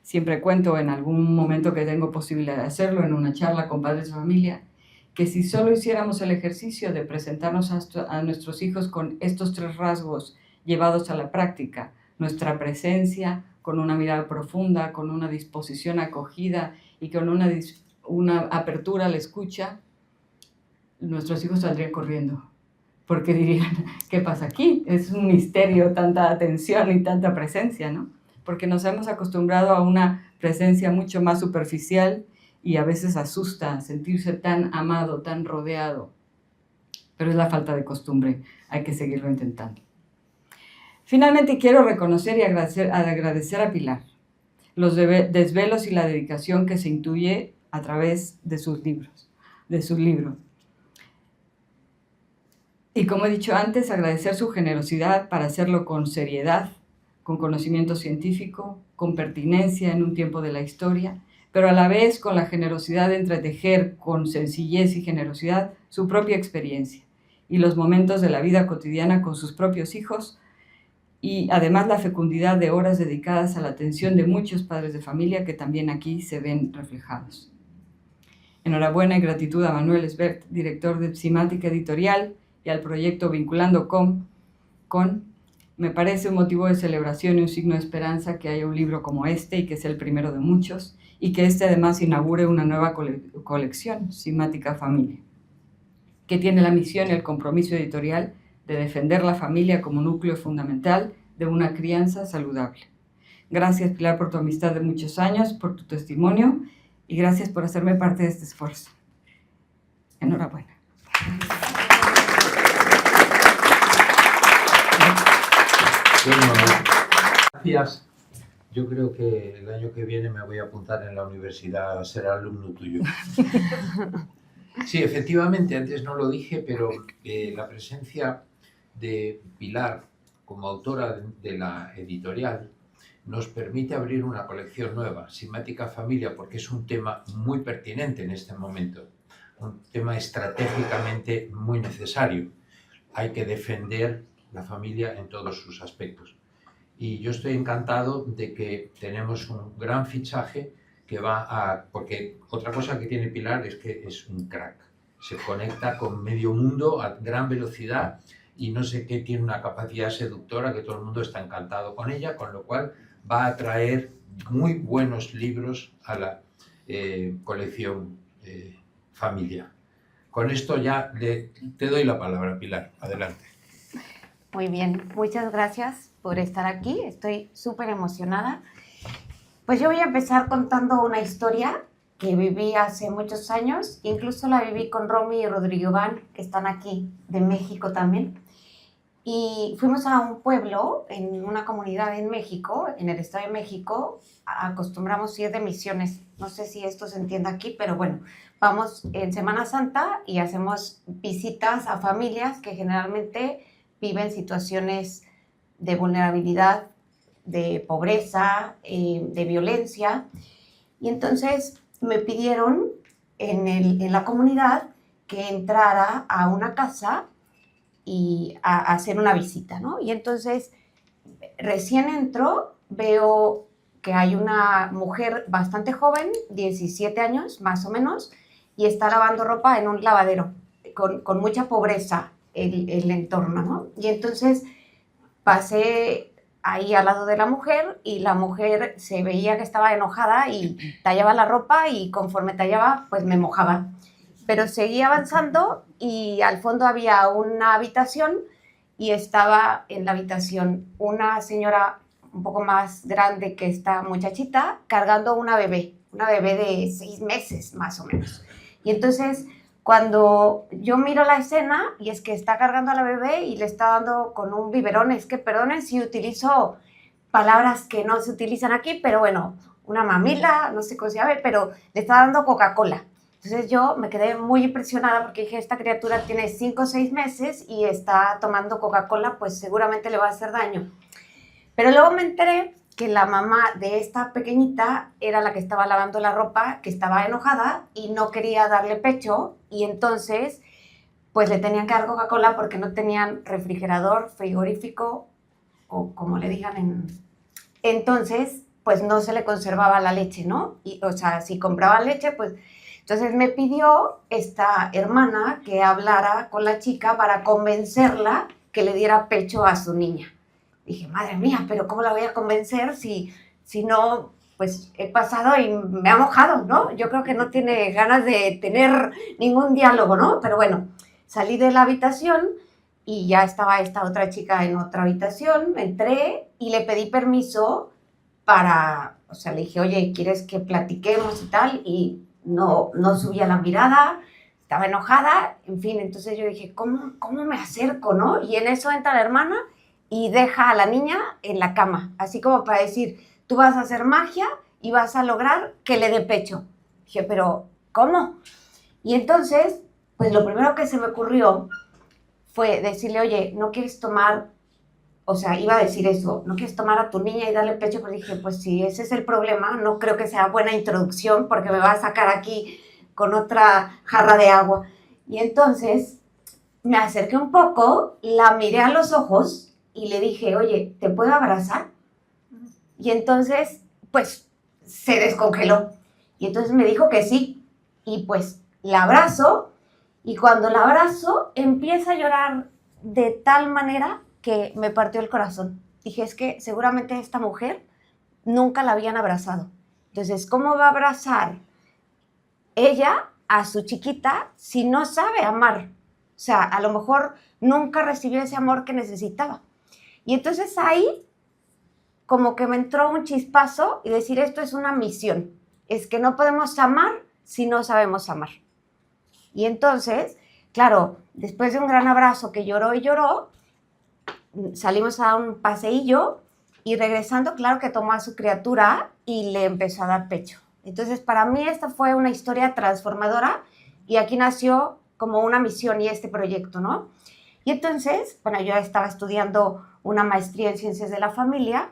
Siempre cuento en algún momento que tengo posibilidad de hacerlo, en una charla con padres de familia, que si solo hiciéramos el ejercicio de presentarnos a nuestros hijos con estos 3 rasgos llevados a la práctica, nuestra presencia, con una mirada profunda, con una disposición acogida y con una apertura a la escucha, nuestros hijos saldrían corriendo, porque dirían, ¿qué pasa aquí? Es un misterio, tanta atención y tanta presencia, ¿no? Porque nos hemos acostumbrado a una presencia mucho más superficial y a veces asusta sentirse tan amado, tan rodeado. Pero es la falta de costumbre, hay que seguirlo intentando. Finalmente, quiero reconocer y agradecer a Pilar los desvelos y la dedicación que se intuye a través de sus libros, de su libro. Y como he dicho antes, agradecer su generosidad para hacerlo con seriedad, con conocimiento científico, con pertinencia en un tiempo de la historia, pero a la vez con la generosidad de entretejer con sencillez y generosidad su propia experiencia y los momentos de la vida cotidiana con sus propios hijos, y además la fecundidad de horas dedicadas a la atención de muchos padres de familia que también aquí se ven reflejados. Enhorabuena y gratitud a Manuel Esbert, director de Psimática Editorial, y al proyecto Vinculando con Me parece un motivo de celebración y un signo de esperanza que haya un libro como este y que sea el primero de muchos, y que este además inaugure una nueva colección, Simática Familia, que tiene la misión y el compromiso editorial de defender la familia como núcleo fundamental de una crianza saludable. Gracias, Pilar, por tu amistad de muchos años, por tu testimonio, y gracias por hacerme parte de este esfuerzo. Enhorabuena. Bueno, gracias. Yo creo que el año que viene me voy a apuntar en la universidad a ser alumno tuyo. Sí, efectivamente, antes no lo dije, pero la presencia de Pilar como autora de la editorial nos permite abrir una colección nueva, Simática Familia, porque es un tema muy pertinente en este momento, un tema estratégicamente muy necesario. Hay que defender la familia en todos sus aspectos. Y yo estoy encantado de que tenemos un gran fichaje que va a... Porque otra cosa que tiene Pilar es que es un crack. Se conecta con medio mundo a gran velocidad y no sé qué, tiene una capacidad seductora que todo el mundo está encantado con ella, con lo cual va a traer muy buenos libros a la colección Familia. Con esto ya te doy la palabra, Pilar. Adelante. Muy bien, muchas gracias por estar aquí. Estoy súper emocionada. Pues yo voy a empezar contando una historia que viví hace muchos años. Incluso la viví con Romy y Rodrigo Van, que están aquí, de México también. Y fuimos a un pueblo, en una comunidad en México, en el Estado de México. Acostumbramos ir de misiones. No sé si esto se entiende aquí, pero bueno, vamos en Semana Santa y hacemos visitas a familias que generalmente viven situaciones de vulnerabilidad, de pobreza, de violencia. Y entonces me pidieron en la comunidad que entrara a una casa y a hacer una visita, ¿no? Y entonces, recién entro, veo que hay una mujer bastante joven, 17 años más o menos, y está lavando ropa en un lavadero, con mucha pobreza el entorno, ¿no? Y entonces pasé ahí al lado de la mujer y la mujer se veía que estaba enojada y tallaba la ropa y conforme tallaba, pues me mojaba. Pero seguía avanzando y al fondo había una habitación y estaba en la habitación una señora un poco más grande que esta muchachita cargando una bebé de 6 meses más o menos. Y entonces cuando yo miro la escena y es que está cargando a la bebé y le está dando con un biberón, es que perdonen si utilizo palabras que no se utilizan aquí, pero bueno, una mamila, no sé cómo se llama, pero le está dando Coca-Cola. Entonces yo me quedé muy impresionada porque dije, esta criatura tiene 5 o 6 meses y está tomando Coca-Cola, pues seguramente le va a hacer daño. Pero luego me enteré que la mamá de esta pequeñita era la que estaba lavando la ropa, que estaba enojada y no quería darle pecho, y entonces pues le tenían que dar Coca-Cola porque no tenían refrigerador, frigorífico o como le digan Entonces pues no se le conservaba la leche, ¿no? Y, o sea, si compraba leche, pues... Entonces me pidió esta hermana que hablara con la chica para convencerla que le diera pecho a su niña. Dije, madre mía, pero ¿cómo la voy a convencer si no, pues he pasado y me ha mojado, ¿no? Yo creo que no tiene ganas de tener ningún diálogo, ¿no? Pero bueno, salí de la habitación y ya estaba esta otra chica en otra habitación, entré y le pedí permiso para, o sea, le dije, oye, ¿quieres que platiquemos y tal? Y no subía la mirada, estaba enojada, en fin, entonces yo dije, ¿cómo me acerco, no? Y en eso entra la hermana y deja a la niña en la cama, así como para decir, tú vas a hacer magia y vas a lograr que le dé pecho. Dije, pero, ¿cómo? Y entonces, pues lo primero que se me ocurrió fue decirle, oye, ¿no quieres tomar? O sea, iba a decir eso, ¿no quieres tomar a tu niña y darle pecho? Pero dije, pues si ese es el problema, no creo que sea buena introducción porque me va a sacar aquí con otra jarra de agua. Y entonces me acerqué un poco, la miré a los ojos y le dije, oye, ¿te puedo abrazar? Y entonces, pues, se descongeló. Y entonces me dijo que sí. Y pues, la abrazo y cuando la abrazo empieza a llorar de tal manera que me partió el corazón. Dije, es que seguramente esta mujer nunca la habían abrazado. Entonces, ¿cómo va a abrazar ella a su chiquita si no sabe amar? O sea, a lo mejor nunca recibió ese amor que necesitaba. Y entonces ahí como que me entró un chispazo y decir, esto es una misión. Es que no podemos amar si no sabemos amar. Y entonces, claro, después de un gran abrazo que lloró y lloró, salimos a un paseillo y regresando, claro que tomó a su criatura y le empezó a dar pecho. Entonces, para mí esta fue una historia transformadora y aquí nació como una misión y este proyecto, ¿no? Y entonces, bueno, yo estaba estudiando una maestría en Ciencias de la Familia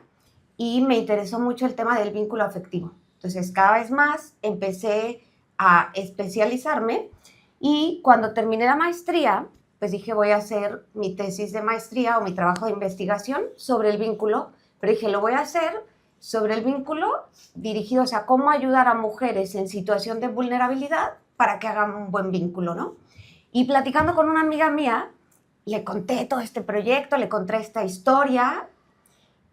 y me interesó mucho el tema del vínculo afectivo. Entonces, cada vez más empecé a especializarme y cuando terminé la maestría, pues dije, voy a hacer mi tesis de maestría o mi trabajo de investigación sobre el vínculo, pero dije, lo voy a hacer sobre el vínculo dirigido, o sea, cómo ayudar a mujeres en situación de vulnerabilidad para que hagan un buen vínculo, ¿no? Y platicando con una amiga mía, le conté todo este proyecto, le conté esta historia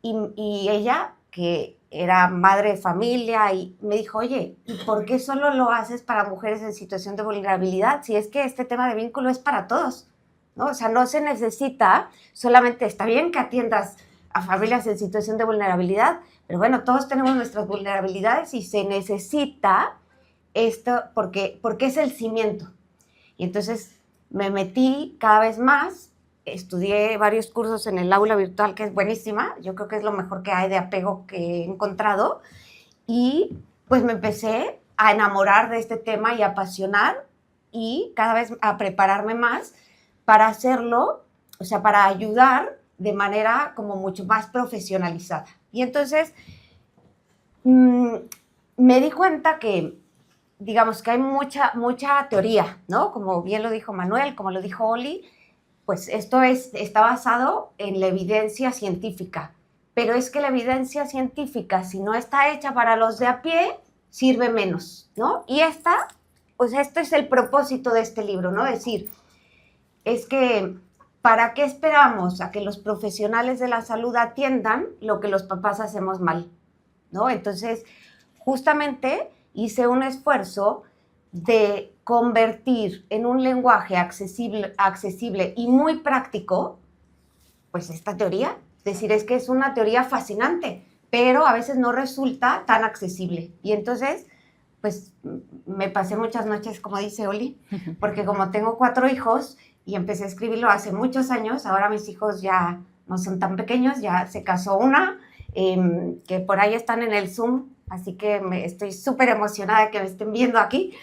y ella, que era madre de familia, y me dijo, oye, ¿y por qué solo lo haces para mujeres en situación de vulnerabilidad? Si es que este tema de vínculo es para todos, ¿no? O sea, no se necesita solamente, está bien que atiendas a familias en situación de vulnerabilidad, pero bueno, todos tenemos nuestras vulnerabilidades y se necesita esto porque es el cimiento. Y entonces me metí cada vez más, estudié varios cursos en el aula virtual, que es buenísima, yo creo que es lo mejor que hay de apego que he encontrado, y pues me empecé a enamorar de este tema y a apasionar y cada vez a prepararme más para hacerlo, o sea, para ayudar de manera como mucho más profesionalizada. Y entonces me di cuenta que, digamos, que hay mucha teoría, ¿no? Como bien lo dijo Manuel, como lo dijo Oli, pues esto está basado en la evidencia científica. Pero es que la evidencia científica, si no está hecha para los de a pie, sirve menos, ¿no? Y o sea, esto es el propósito de este libro, ¿no? Es decir, es que ¿para qué esperamos a que los profesionales de la salud atiendan lo que los papás hacemos mal, ¿no? Entonces, justamente hice un esfuerzo de convertir en un lenguaje accesible y muy práctico, pues esta teoría. Es decir, es que es una teoría fascinante, pero a veces no resulta tan accesible. Y entonces, pues me pasé muchas noches, como dice Oli, porque como tengo 4 hijos y empecé a escribirlo hace muchos años, ahora mis hijos ya no son tan pequeños, ya se casó una, que por ahí están en el Zoom, así que estoy súper emocionada de que me estén viendo aquí,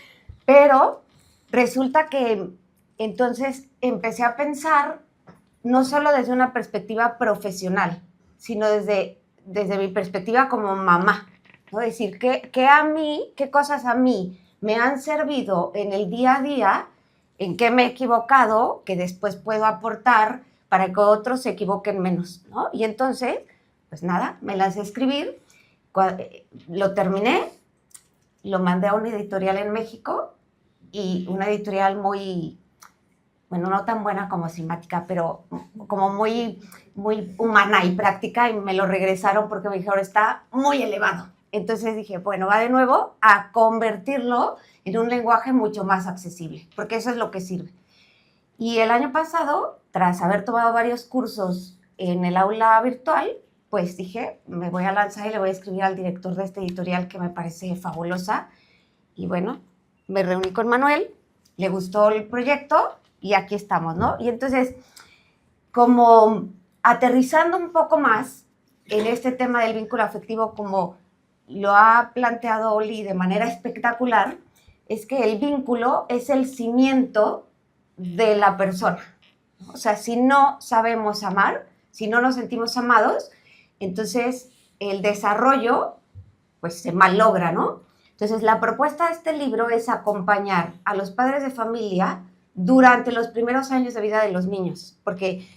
pero resulta que entonces empecé a pensar no solo desde una perspectiva profesional, sino desde mi perspectiva como mamá, ¿no? Es decir, qué cosas a mí me han servido en el día a día, en qué me he equivocado, que después puedo aportar para que otros se equivoquen menos, ¿no? Y entonces, pues nada, me lancé a escribir, lo terminé, lo mandé a una editorial en México y una editorial muy, bueno, no tan buena como simpática, pero como muy humana y práctica, y me lo regresaron porque me dijeron, está muy elevado. Entonces dije, bueno, va de nuevo a convertirlo en un lenguaje mucho más accesible, porque eso es lo que sirve. Y el año pasado, tras haber tomado varios cursos en el aula virtual, pues dije, me voy a lanzar y le voy a escribir al director de esta editorial que me parece fabulosa. Y bueno, me reuní con Manuel, le gustó el proyecto y aquí estamos, ¿no? Y entonces, como aterrizando un poco más en este tema del vínculo afectivo, como lo ha planteado Oli de manera espectacular, es que el vínculo es el cimiento de la persona. O sea, si no sabemos amar, si no nos sentimos amados, entonces el desarrollo pues se malogra, ¿no? Entonces la propuesta de este libro es acompañar a los padres de familia durante los primeros años de vida de los niños, porque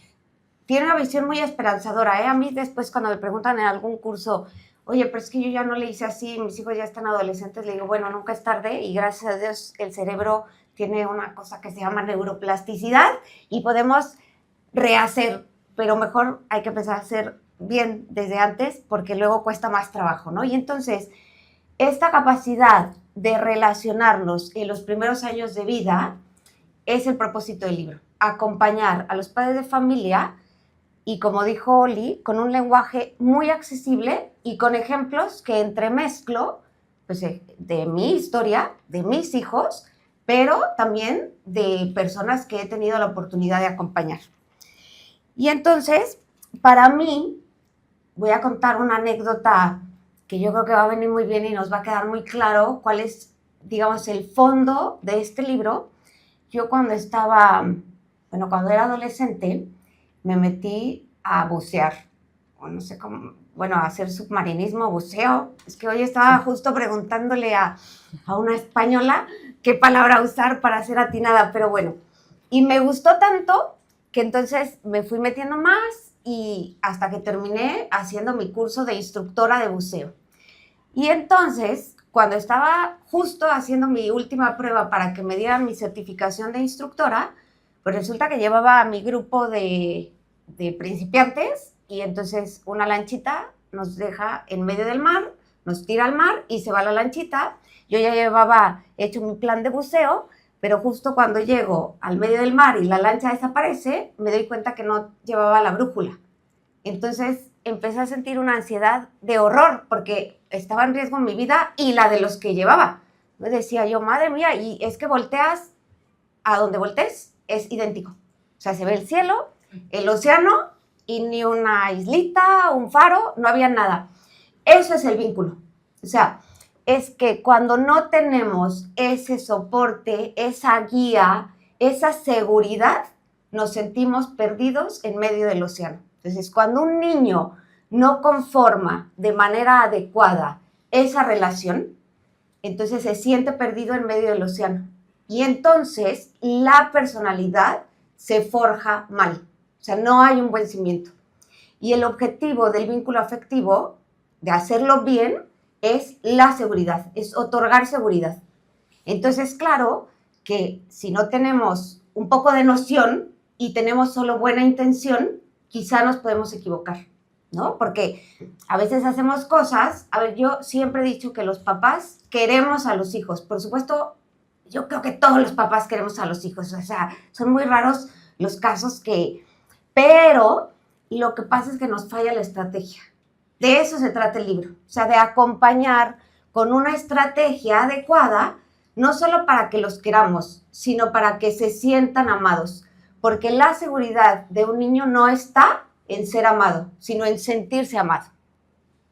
tiene una visión muy esperanzadora, ¿eh? A mí después cuando me preguntan en algún curso, oye, pero es que yo ya no le hice así, mis hijos ya están adolescentes, le digo, bueno, nunca es tarde y gracias a Dios el cerebro tiene una cosa que se llama neuroplasticidad y podemos rehacer pero mejor hay que empezar a hacer bien desde antes porque luego cuesta más trabajo, ¿no? Y entonces, esta capacidad de relacionarnos en los primeros años de vida es el propósito del libro, acompañar a los padres de familia y, como dijo Oli, con un lenguaje muy accesible y con ejemplos que entremezclo pues, de mi historia, de mis hijos, pero también de personas que he tenido la oportunidad de acompañar. Y entonces, para mí, voy a contar una anécdota que yo creo que va a venir muy bien y nos va a quedar muy claro cuál es, digamos, el fondo de este libro. Yo cuando era adolescente, me metí a bucear, o no sé cómo, bueno, a hacer submarinismo, buceo. Es que hoy estaba justo preguntándole a una española qué palabra usar para ser atinada, pero bueno. Y me gustó tanto que entonces me fui metiendo más y hasta que terminé haciendo mi curso de instructora de buceo. Y entonces, cuando estaba justo haciendo mi última prueba para que me dieran mi certificación de instructora, pues resulta que llevaba a mi grupo de principiantes y entonces una lanchita nos deja en medio del mar, nos tira al mar y se va la lanchita. Yo ya llevaba hecho mi plan de buceo, pero justo cuando llego al medio del mar y la lancha desaparece, me doy cuenta que no llevaba la brújula. Entonces empecé a sentir una ansiedad de horror porque estaba en riesgo mi vida y la de los que llevaba. Me decía yo, madre mía, y es que volteas a donde voltees, es idéntico. O sea, se ve el cielo, el océano y ni una islita, un faro, no había nada. Eso es el vínculo. O sea, es que cuando no tenemos ese soporte, esa guía, esa seguridad, nos sentimos perdidos en medio del océano. Entonces, cuando un niño no conforma de manera adecuada esa relación, entonces se siente perdido en medio del océano. Y entonces la personalidad se forja mal. O sea, no hay un buen cimiento. Y el objetivo del vínculo afectivo, de hacerlo bien, es la seguridad, es otorgar seguridad. Entonces, claro que si no tenemos un poco de noción y tenemos solo buena intención, quizá nos podemos equivocar, ¿no? Porque a veces hacemos cosas, a ver, yo siempre he dicho que los papás queremos a los hijos. Por supuesto, yo creo que todos los papás queremos a los hijos, o sea, son muy raros los casos pero lo que pasa es que nos falla la estrategia. De eso se trata el libro, o sea, de acompañar con una estrategia adecuada, no solo para que los queramos, sino para que se sientan amados, porque la seguridad de un niño no está en ser amado, sino en sentirse amado,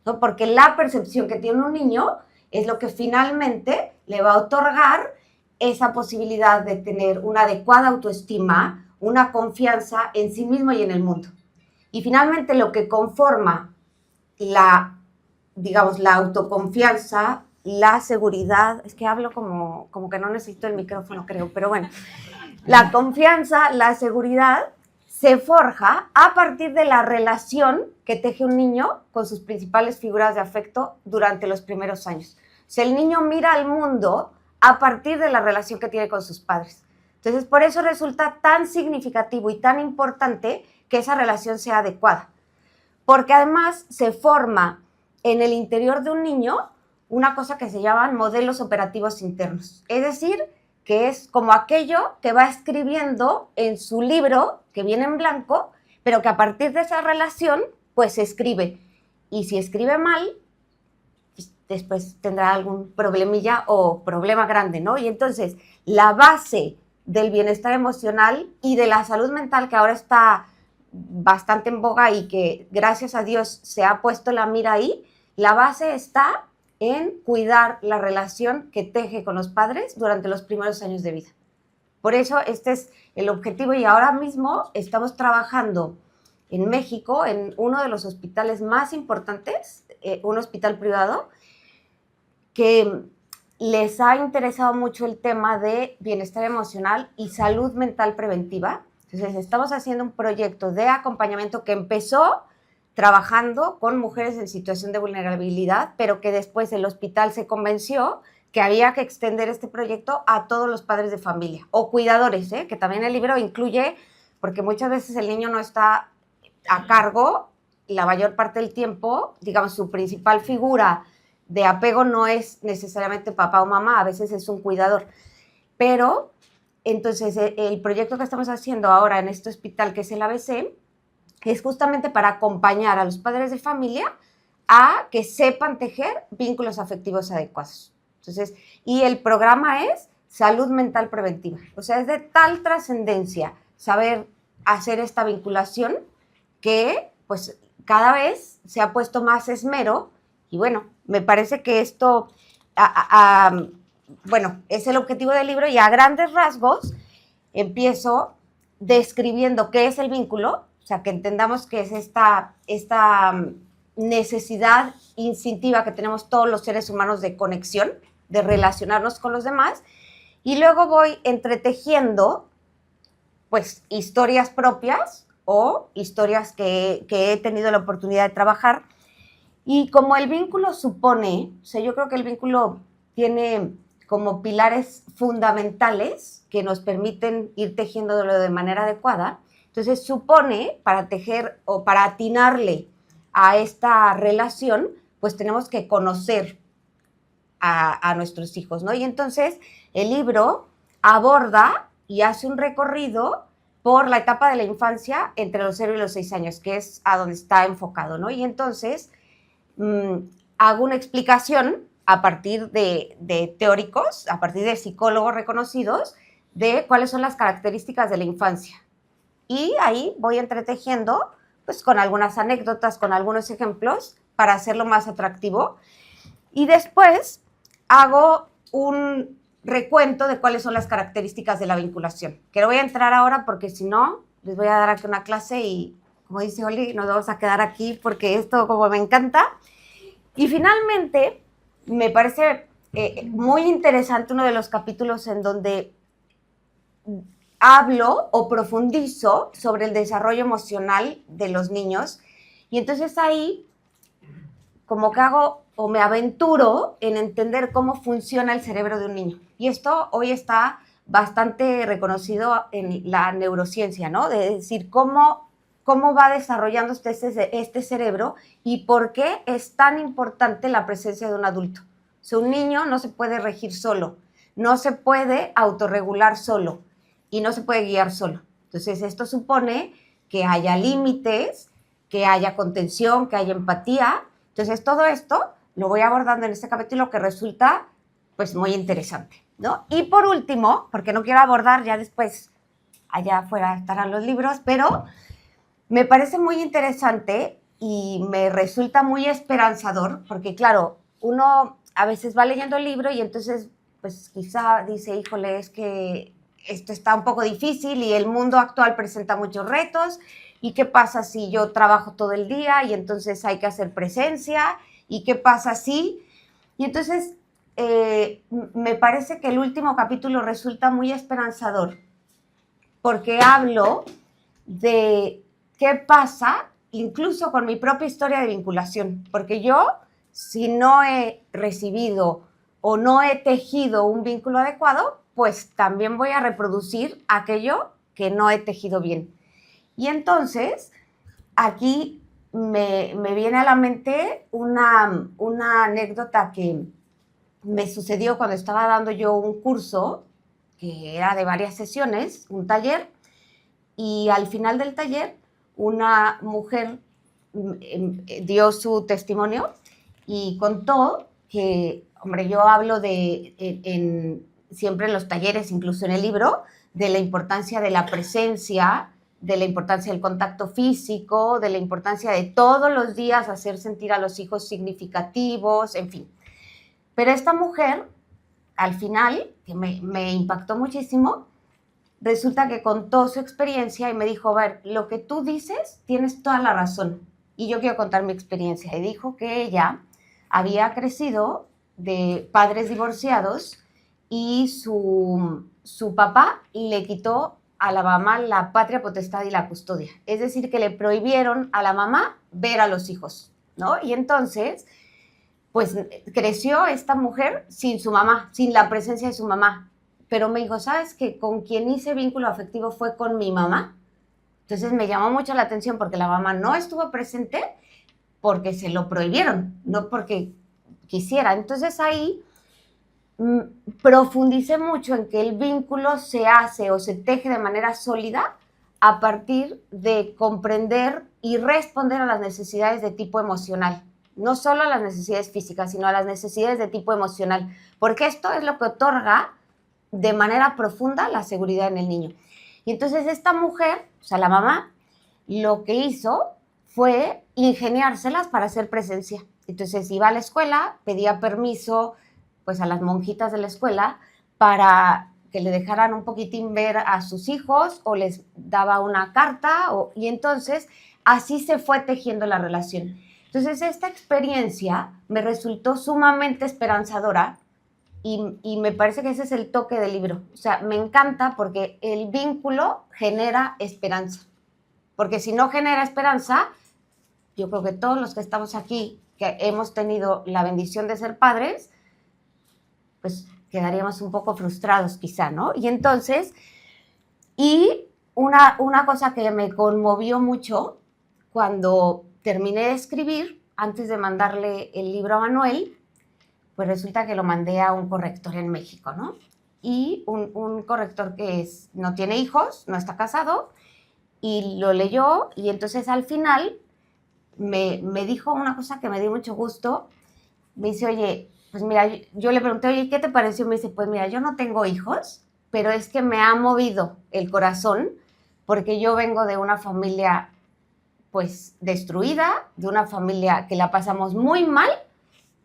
¿no? Porque la percepción que tiene un niño es lo que finalmente le va a otorgar esa posibilidad de tener una adecuada autoestima, una confianza en sí mismo y en el mundo. Y finalmente lo que conforma la autoconfianza, la seguridad, es que hablo como que no necesito el micrófono, creo, pero bueno, la confianza, la seguridad se forja a partir de la relación que teje un niño con sus principales figuras de afecto durante los primeros años. O sea, el niño mira al mundo a partir de la relación que tiene con sus padres. Entonces, por eso resulta tan significativo y tan importante que esa relación sea adecuada. Porque además se forma en el interior de un niño una cosa que se llaman modelos operativos internos. Es decir, que es como aquello que va escribiendo en su libro, que viene en blanco, pero que a partir de esa relación, pues se escribe. Y si escribe mal, pues después tendrá algún problemilla o problema grande, ¿no? Y entonces, la base del bienestar emocional y de la salud mental, que ahora está bastante en boga y que gracias a Dios se ha puesto la mira ahí, la base está en cuidar la relación que teje con los padres durante los primeros años de vida. Por eso este es el objetivo y ahora mismo estamos trabajando en México en uno de los hospitales más importantes, un hospital privado, que les ha interesado mucho el tema de bienestar emocional y salud mental preventiva. Entonces estamos haciendo un proyecto de acompañamiento que empezó trabajando con mujeres en situación de vulnerabilidad, pero que después el hospital se convenció que había que extender este proyecto a todos los padres de familia o cuidadores, que también el libro incluye, porque muchas veces el niño no está a cargo la mayor parte del tiempo, digamos, su principal figura de apego no es necesariamente papá o mamá, a veces es un cuidador. Pero, entonces, el proyecto que estamos haciendo ahora en este hospital, que es el ABC, es justamente para acompañar a los padres de familia a que sepan tejer vínculos afectivos adecuados. Entonces, y el programa es salud mental preventiva. O sea, es de tal trascendencia saber hacer esta vinculación que, pues, cada vez se ha puesto más esmero y, bueno, me parece que esto, bueno, es el objetivo del libro y a grandes rasgos empiezo describiendo qué es el vínculo, o sea, que entendamos que es esta necesidad instintiva que tenemos todos los seres humanos de conexión, de relacionarnos con los demás, y luego voy entretejiendo, pues, historias propias o historias que he tenido la oportunidad de trabajar. Y como el vínculo supone, o sea, yo creo que el vínculo tiene como pilares fundamentales que nos permiten ir tejiéndolo de manera adecuada. Entonces supone, para tejer o para atinarle a esta relación, pues tenemos que conocer a nuestros hijos, ¿no? Y entonces el libro aborda y hace un recorrido por la etapa de la infancia entre los 0 y los 6 años, que es a donde está enfocado, ¿no? Y entonces hago una explicación a partir de teóricos, a partir de psicólogos reconocidos, de cuáles son las características de la infancia. Y ahí voy entretejiendo, pues, con algunas anécdotas, con algunos ejemplos, para hacerlo más atractivo. Y después hago un recuento de cuáles son las características de la vinculación, que no voy a entrar ahora porque si no, les voy a dar aquí una clase y, como dice Oli, nos vamos a quedar aquí porque esto como me encanta. Y finalmente, me parece muy interesante uno de los capítulos en donde hablo o profundizo sobre el desarrollo emocional de los niños. Y entonces ahí, como que hago o me aventuro en entender cómo funciona el cerebro de un niño. Y esto hoy está bastante reconocido en la neurociencia, ¿no? De decir cómo va desarrollando este cerebro y por qué es tan importante la presencia de un adulto. O sea, un niño no se puede regir solo, no se puede autorregular solo y no se puede guiar solo. Entonces, esto supone que haya límites, que haya contención, que haya empatía. Entonces, todo esto lo voy abordando en este capítulo que resulta, pues, muy interesante, ¿no? Y por último, porque no quiero abordar, ya después allá afuera estarán los libros, pero me parece muy interesante y me resulta muy esperanzador, porque claro, uno a veces va leyendo el libro y entonces, pues, quizá dice, híjole, es que esto está un poco difícil y el mundo actual presenta muchos retos. ¿Y qué pasa si yo trabajo todo el día y entonces hay que hacer presencia? ¿Y qué pasa si? Y entonces me parece que el último capítulo resulta muy esperanzador porque hablo de qué pasa incluso con mi propia historia de vinculación. Porque yo, si no he recibido o no he tejido un vínculo adecuado, pues también voy a reproducir aquello que no he tejido bien. Y entonces, aquí me viene a la mente una anécdota que me sucedió cuando estaba dando yo un curso, que era de varias sesiones, un taller, y al final del taller, una mujer dio su testimonio y contó que, hombre, yo hablo siempre en los talleres, incluso en el libro, de la importancia de la presencia, de la importancia del contacto físico, de la importancia de todos los días hacer sentir a los hijos significativos, en fin. Pero esta mujer, al final, que me impactó muchísimo, resulta que contó su experiencia y me dijo, a ver, lo que tú dices, tienes toda la razón. Y yo quiero contar mi experiencia. Y dijo que ella había crecido de padres divorciados y su papá le quitó a la mamá la patria potestad y la custodia. Es decir, que le prohibieron a la mamá ver a los hijos, ¿no? Y entonces, pues creció esta mujer sin su mamá, sin la presencia de su mamá. Pero me dijo, ¿sabes qué? Con quien hice vínculo afectivo fue con mi mamá. Entonces me llamó mucho la atención porque la mamá no estuvo presente porque se lo prohibieron, no porque quisiera. Entonces ahí profundicé mucho en que el vínculo se hace o se teje de manera sólida a partir de comprender y responder a las necesidades de tipo emocional. No solo a las necesidades físicas, sino a las necesidades de tipo emocional, porque esto es lo que otorga de manera profunda la seguridad en el niño. Y entonces esta mujer, o sea, la mamá, lo que hizo fue ingeniárselas para hacer presencia. Entonces iba a la escuela, pedía permiso pues a las monjitas de la escuela para que le dejaran un poquitín ver a sus hijos o les daba una carta y entonces así se fue tejiendo la relación. Entonces esta experiencia me resultó sumamente esperanzadora y me parece que ese es el toque del libro. O sea, me encanta porque el vínculo genera esperanza. Porque si no genera esperanza, yo creo que todos los que estamos aquí, que hemos tenido la bendición de ser padres, pues quedaríamos un poco frustrados quizá, ¿no? Y entonces, una cosa que me conmovió mucho cuando terminé de escribir, antes de mandarle el libro a Manuel, pues resulta que lo mandé a un corrector en México, ¿no? Y un corrector que no tiene hijos, no está casado, y lo leyó, y entonces al final me dijo una cosa que me dio mucho gusto. Me dice, oye, pues mira, yo le pregunté, oye, ¿qué te pareció? Me dice, pues mira, yo no tengo hijos, pero es que me ha movido el corazón porque yo vengo de una familia pues destruida, de una familia que la pasamos muy mal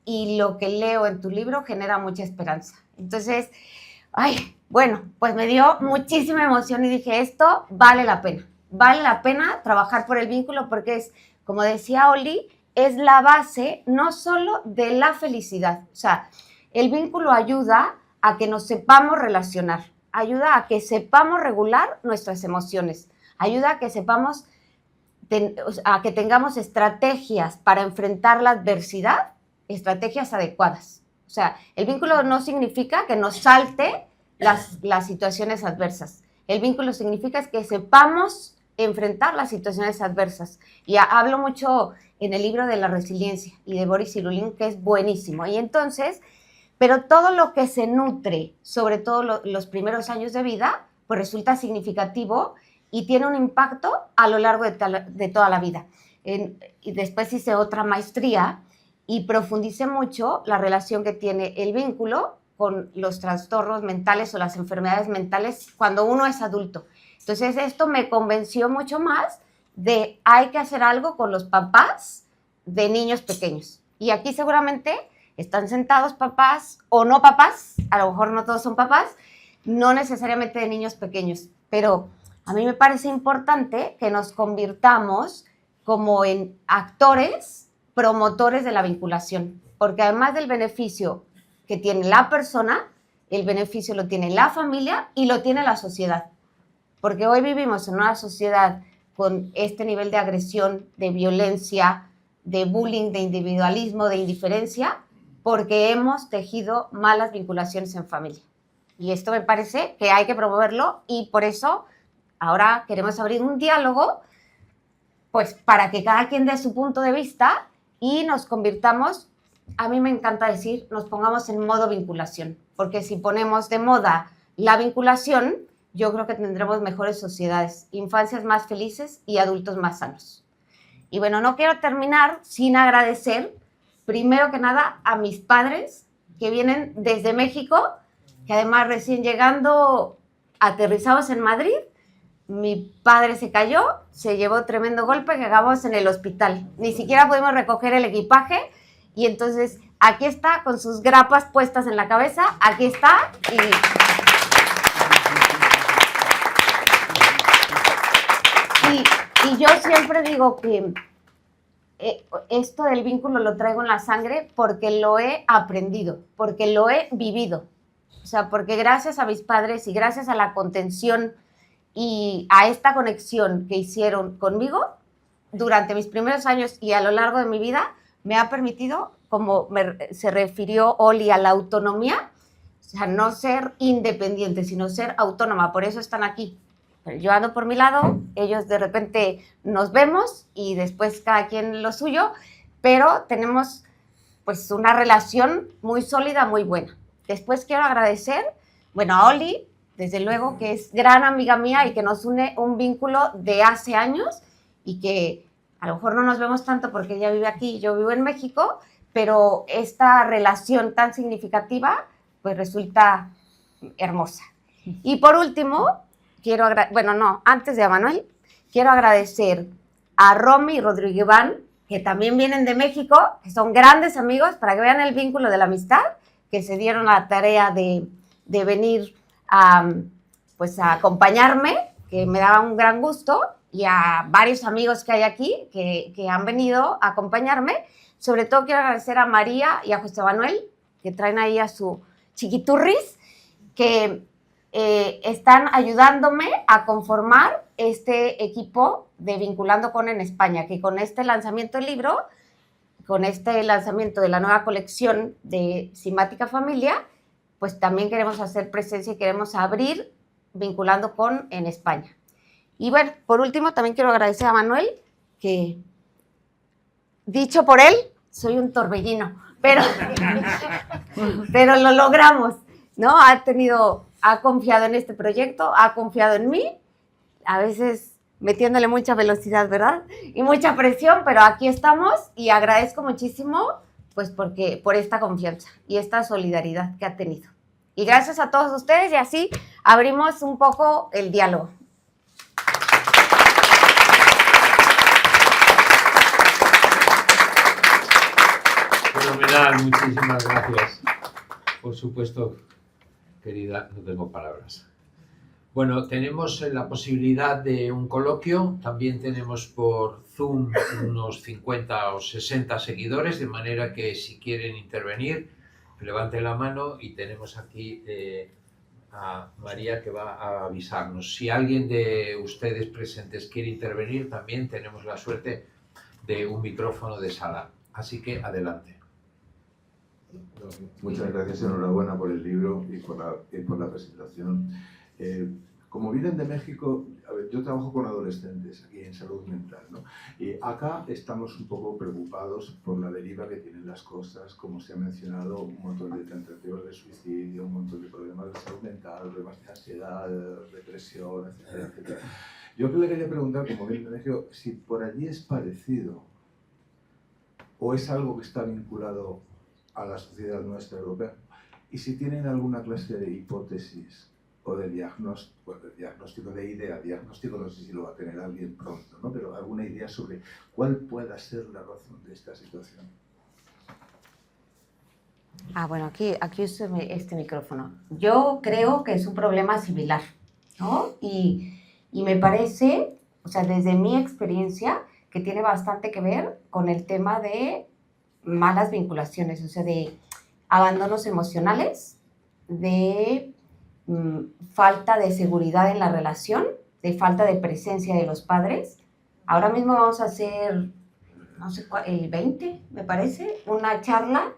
y lo que leo en tu libro genera mucha esperanza. Entonces, bueno, pues me dio muchísima emoción y dije, esto vale la pena trabajar por el vínculo porque es, como decía Oli, es la base no solo de la felicidad. O sea, el vínculo ayuda a que nos sepamos relacionar, ayuda a que sepamos regular nuestras emociones, ayuda a que sepamos, a que tengamos estrategias para enfrentar la adversidad, estrategias adecuadas. O sea, el vínculo no significa que nos salte las situaciones adversas. El vínculo significa que sepamos enfrentar las situaciones adversas. Y hablo mucho en el libro de la resiliencia y de Boris Cyrulnik, que es buenísimo. Y entonces, pero todo lo que se nutre, sobre todo los primeros años de vida, pues resulta significativo y tiene un impacto a lo largo de toda la vida. Y después hice otra maestría y profundicé mucho la relación que tiene el vínculo con los trastornos mentales o las enfermedades mentales cuando uno es adulto. Entonces esto me convenció mucho más de hay que hacer algo con los papás de niños pequeños. Y aquí seguramente están sentados papás o no papás, a lo mejor no todos son papás, no necesariamente de niños pequeños, pero a mí me parece importante que nos convirtamos como en actores, promotores de la vinculación, porque además del beneficio que tiene la persona, el beneficio lo tiene la familia y lo tiene la sociedad. Porque hoy vivimos en una sociedad con este nivel de agresión, de violencia, de bullying, de individualismo, de indiferencia, porque hemos tejido malas vinculaciones en familia. Y esto me parece que hay que promoverlo y por eso ahora queremos abrir un diálogo, pues para que cada quien dé su punto de vista y nos convirtamos, a mí me encanta decir, nos pongamos en modo vinculación, porque si ponemos de moda la vinculación, yo creo que tendremos mejores sociedades, infancias más felices y adultos más sanos. Y bueno, no quiero terminar sin agradecer, primero que nada, a mis padres que vienen desde México, que además recién llegando, aterrizados en Madrid, mi padre se cayó, se llevó tremendo golpe que acabamos en el hospital. Ni siquiera pudimos recoger el equipaje y entonces aquí está con sus grapas puestas en la cabeza, aquí está y yo siempre digo que esto del vínculo lo traigo en la sangre porque lo he aprendido, porque lo he vivido. O sea, porque gracias a mis padres y gracias a la contención y a esta conexión que hicieron conmigo durante mis primeros años y a lo largo de mi vida, me ha permitido, como se refirió Oli, a la autonomía, o sea, no ser independiente, sino ser autónoma. Por eso están aquí, Yo ando por mi lado, ellos de repente nos vemos y después cada quien lo suyo, pero tenemos pues una relación muy sólida, muy buena. Después quiero agradecer, bueno, a Oli, desde luego, que es gran amiga mía y que nos une un vínculo de hace años y que a lo mejor no nos vemos tanto porque ella vive aquí y yo vivo en México, pero esta relación tan significativa pues resulta hermosa. Y por último, antes de Manuel, quiero agradecer a Romy y Rodrigo Iván, que también vienen de México, que son grandes amigos, para que vean el vínculo de la amistad, que se dieron la tarea de venir a acompañarme, que me daba un gran gusto, y a varios amigos que hay aquí que han venido a acompañarme. Sobre todo quiero agradecer a María y a José Manuel, que traen ahí a su chiquiturris, que están ayudándome a conformar este equipo de Vinculando con en España, que con este lanzamiento del libro, con este lanzamiento de la nueva colección de Simática Familia, pues también queremos hacer presencia y queremos abrir Vinculando con en España. Y bueno, por último, también quiero agradecer a Manuel, que dicho por él, soy un torbellino, pero lo logramos, ¿no? Ha confiado en este proyecto, ha confiado en mí, a veces metiéndole mucha velocidad, ¿verdad? Y mucha presión, pero aquí estamos y agradezco muchísimo, pues por esta confianza y esta solidaridad que ha tenido. Y gracias a todos ustedes y así abrimos un poco el diálogo. Fenomenal, muchísimas gracias. Por supuesto, querida, no tengo palabras. Bueno, tenemos la posibilidad de un coloquio, también tenemos por Zoom unos 50 o 60 seguidores, de manera que si quieren intervenir, levanten la mano y tenemos aquí a María que va a avisarnos. Si alguien de ustedes presentes quiere intervenir, también tenemos la suerte de un micrófono de sala. Así que adelante. Muchas gracias, enhorabuena por el libro y por la presentación. Como vienen de México, a ver, yo trabajo con adolescentes aquí en salud mental, ¿no? Y acá estamos un poco preocupados por la deriva que tienen las cosas, como se ha mencionado, un montón de tentativas de suicidio, un montón de problemas de salud mental, problemas de ansiedad, depresión, etcétera, etcétera. Yo le quería preguntar, como vienen de México, si por allí es parecido o es algo que está vinculado a la sociedad nuestra europea, y si tienen alguna clase de hipótesis o de diagnóstico, de idea, diagnóstico no sé si lo va a tener alguien pronto, ¿no? Pero alguna idea sobre cuál pueda ser la razón de esta situación. Bueno, aquí uso este micrófono. Yo creo que es un problema similar, ¿no? Y me parece, o sea, desde mi experiencia, que tiene bastante que ver con el tema de malas vinculaciones, o sea, de abandonos emocionales, de falta de seguridad en la relación, de falta de presencia de los padres. Ahora mismo vamos a hacer, no sé cuál, el 20, me parece, una charla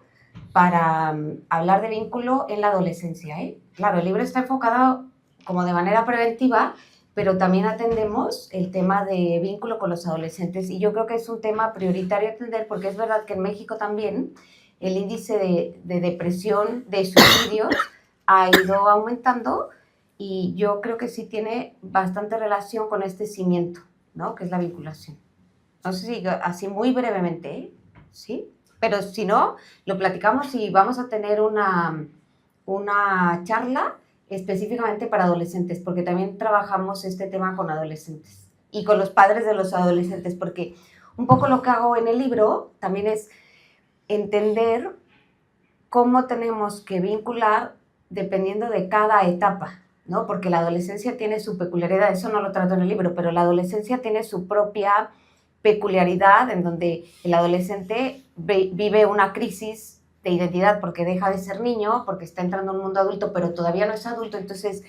para hablar de vínculo en la adolescencia, ¿eh? Claro, el libro está enfocado como de manera preventiva, pero también atendemos el tema de vínculo con los adolescentes y yo creo que es un tema prioritario atender porque es verdad que en México también el índice de depresión, de suicidios ha ido aumentando y yo creo que sí tiene bastante relación con este cimiento, ¿no? Que es la vinculación. No sé si así muy brevemente, ¿eh? ¿Sí? Pero si no, lo platicamos y vamos a tener una charla específicamente para adolescentes, porque también trabajamos este tema con adolescentes y con los padres de los adolescentes, porque un poco lo que hago en el libro también es entender cómo tenemos que vincular dependiendo de cada etapa, ¿no? Porque la adolescencia tiene su peculiaridad, eso no lo trato en el libro, pero la adolescencia tiene su propia peculiaridad en donde el adolescente vive una crisis de identidad porque deja de ser niño, porque está entrando en un mundo adulto, pero todavía no es adulto, entonces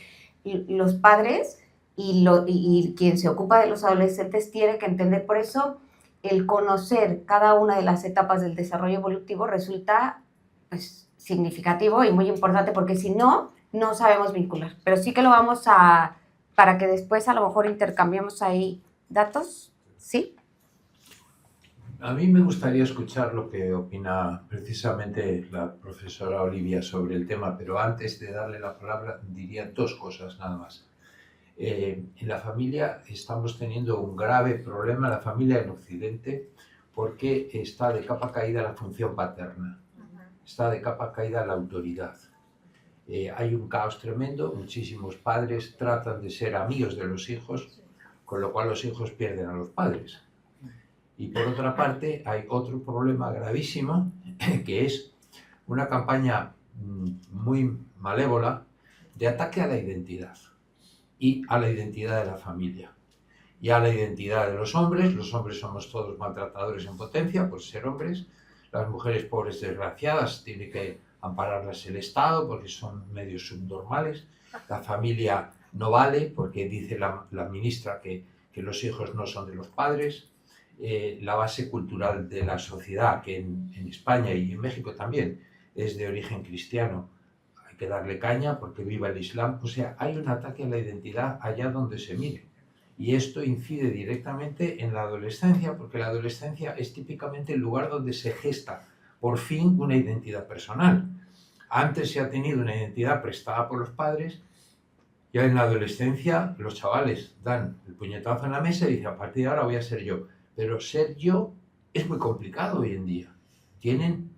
los padres y quien se ocupa de los adolescentes tiene que entender, por eso el conocer cada una de las etapas del desarrollo evolutivo resulta pues, significativo y muy importante, porque si no, no sabemos vincular, pero sí que lo vamos a para que después a lo mejor intercambiemos ahí datos, ¿sí? A mí me gustaría escuchar lo que opina precisamente la profesora Olivia sobre el tema, pero antes de darle la palabra diría dos cosas nada más. En la familia estamos teniendo un grave problema, la familia en Occidente, porque está de capa caída la función paterna, está de capa caída la autoridad. Hay un caos tremendo, muchísimos padres tratan de ser amigos de los hijos, con lo cual los hijos pierden a los padres. Y por otra parte hay otro problema gravísimo, que es una campaña muy malévola de ataque a la identidad y a la identidad de la familia y a la identidad de los hombres somos todos maltratadores en potencia por ser hombres, las mujeres pobres desgraciadas tiene que ampararlas el Estado porque son medios subnormales, la familia no vale porque dice la ministra que los hijos no son de los padres, la base cultural de la sociedad que en España y en México también es de origen cristiano, hay que darle caña porque viva el Islam, o sea, hay un ataque a la identidad allá donde se mire. Y esto incide directamente en la adolescencia, porque la adolescencia es típicamente el lugar donde se gesta por fin una identidad personal. Antes se ha tenido una identidad prestada por los padres, ya en la adolescencia los chavales dan el puñetazo en la mesa y dicen, a partir de ahora voy a ser yo. Pero ser yo es muy complicado hoy en día. Tienen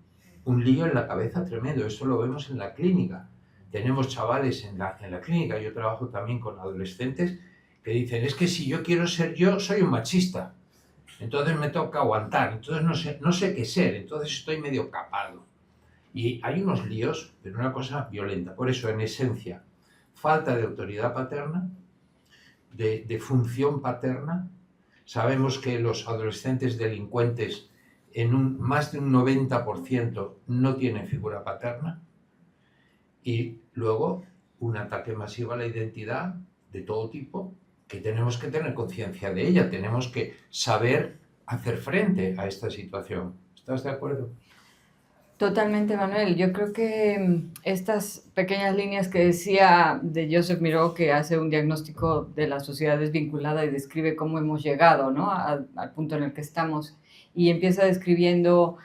un lío en la cabeza tremendo, eso lo vemos en la clínica. Tenemos chavales en la clínica, yo trabajo también con adolescentes, que dicen, es que si yo quiero ser yo, soy un machista. Entonces me toca aguantar, entonces no sé qué ser, entonces estoy medio capado. Y hay unos líos, pero una cosa violenta. Por eso, en esencia, falta de autoridad paterna, de función paterna. Sabemos que los adolescentes delincuentes, más de un 90%, no tienen figura paterna. Y luego, un ataque masivo a la identidad de todo tipo, que tenemos que tener conciencia de ella, tenemos que saber hacer frente a esta situación. ¿Estás de acuerdo? Totalmente, Manuel. Yo creo que estas pequeñas líneas que decía de Joseph Miró, que hace un diagnóstico de la sociedad desvinculada y describe cómo hemos llegado, ¿no?, al punto en el que estamos, y empieza describiendo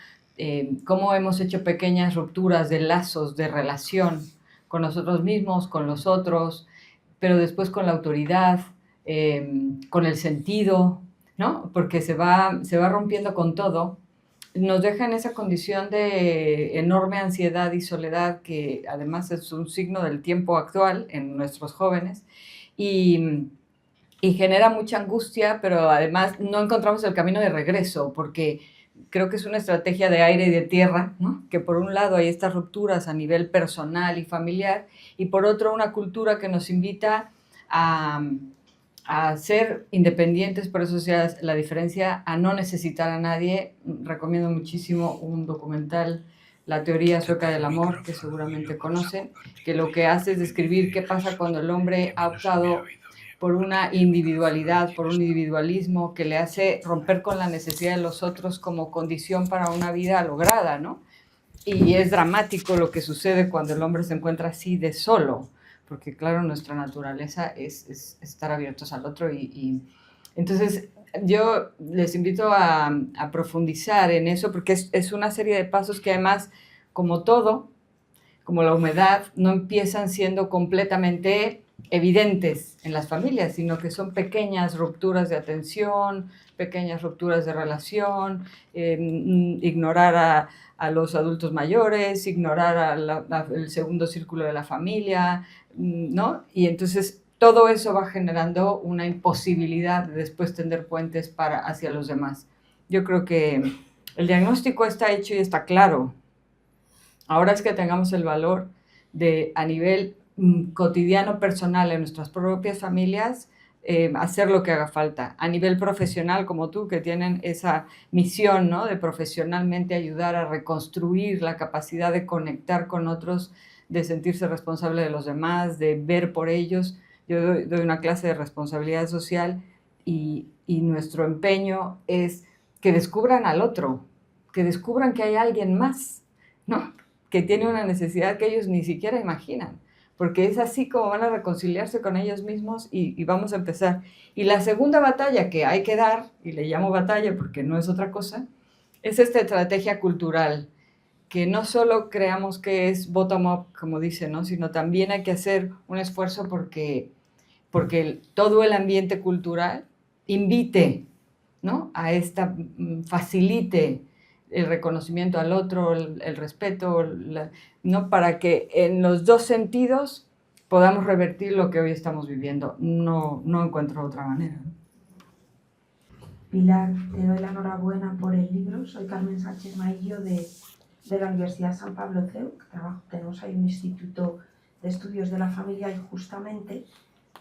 cómo hemos hecho pequeñas rupturas de lazos de relación con nosotros mismos, con los otros, pero después con la autoridad, con el sentido, ¿no? Porque se va rompiendo con todo. Nos deja en esa condición de enorme ansiedad y soledad que además es un signo del tiempo actual en nuestros jóvenes y genera mucha angustia, pero además no encontramos el camino de regreso porque creo que es una estrategia de aire y de tierra, ¿no? Que por un lado hay estas rupturas a nivel personal y familiar y por otro una cultura que nos invita a ser independientes, por eso sea la diferencia, a no necesitar a nadie. Recomiendo muchísimo un documental, La teoría sueca del amor, que seguramente conocen, que lo que hace es describir qué pasa cuando el hombre ha optado por una individualidad, por un individualismo que le hace romper con la necesidad de los otros como condición para una vida lograda, ¿no? Y es dramático lo que sucede cuando el hombre se encuentra así de solo, porque claro, nuestra naturaleza es estar abiertos al otro y entonces yo les invito a profundizar en eso porque es una serie de pasos que además, como todo, como la humedad, no empiezan siendo completamente evidentes en las familias, sino que son pequeñas rupturas de atención, pequeñas rupturas de relación, ignorar a los adultos mayores, ignorar el segundo círculo de la familia, ¿no? Y entonces todo eso va generando una imposibilidad de después tender puentes hacia los demás. Yo creo que el diagnóstico está hecho y está claro. Ahora es que tengamos el valor de, a nivel cotidiano, personal, en nuestras propias familias, hacer lo que haga falta. A nivel profesional, como tú, que tienen esa misión, ¿no?, de profesionalmente ayudar a reconstruir la capacidad de conectar con otros, de sentirse responsable de los demás, de ver por ellos. Yo doy una clase de responsabilidad social y nuestro empeño es que descubran al otro, que descubran que hay alguien más, ¿no?, que tiene una necesidad que ellos ni siquiera imaginan. porque es así como van a reconciliarse con ellos mismos y vamos a empezar. Y la segunda batalla que hay que dar, y le llamo batalla porque no es otra cosa, es esta estrategia cultural, que no solo creamos que es bottom-up, como dice, ¿no? Sino también hay que hacer un esfuerzo porque todo el ambiente cultural invite, ¿no? A esta, facilite el reconocimiento al otro, el respeto, ¿no? Para que en los dos sentidos podamos revertir lo que hoy estamos viviendo. No encuentro otra manera, ¿no? Pilar, te doy la enhorabuena por el libro. Soy Carmen Sánchez Maillo de la Universidad San Pablo CEU. Tenemos ahí un instituto de estudios de la familia y justamente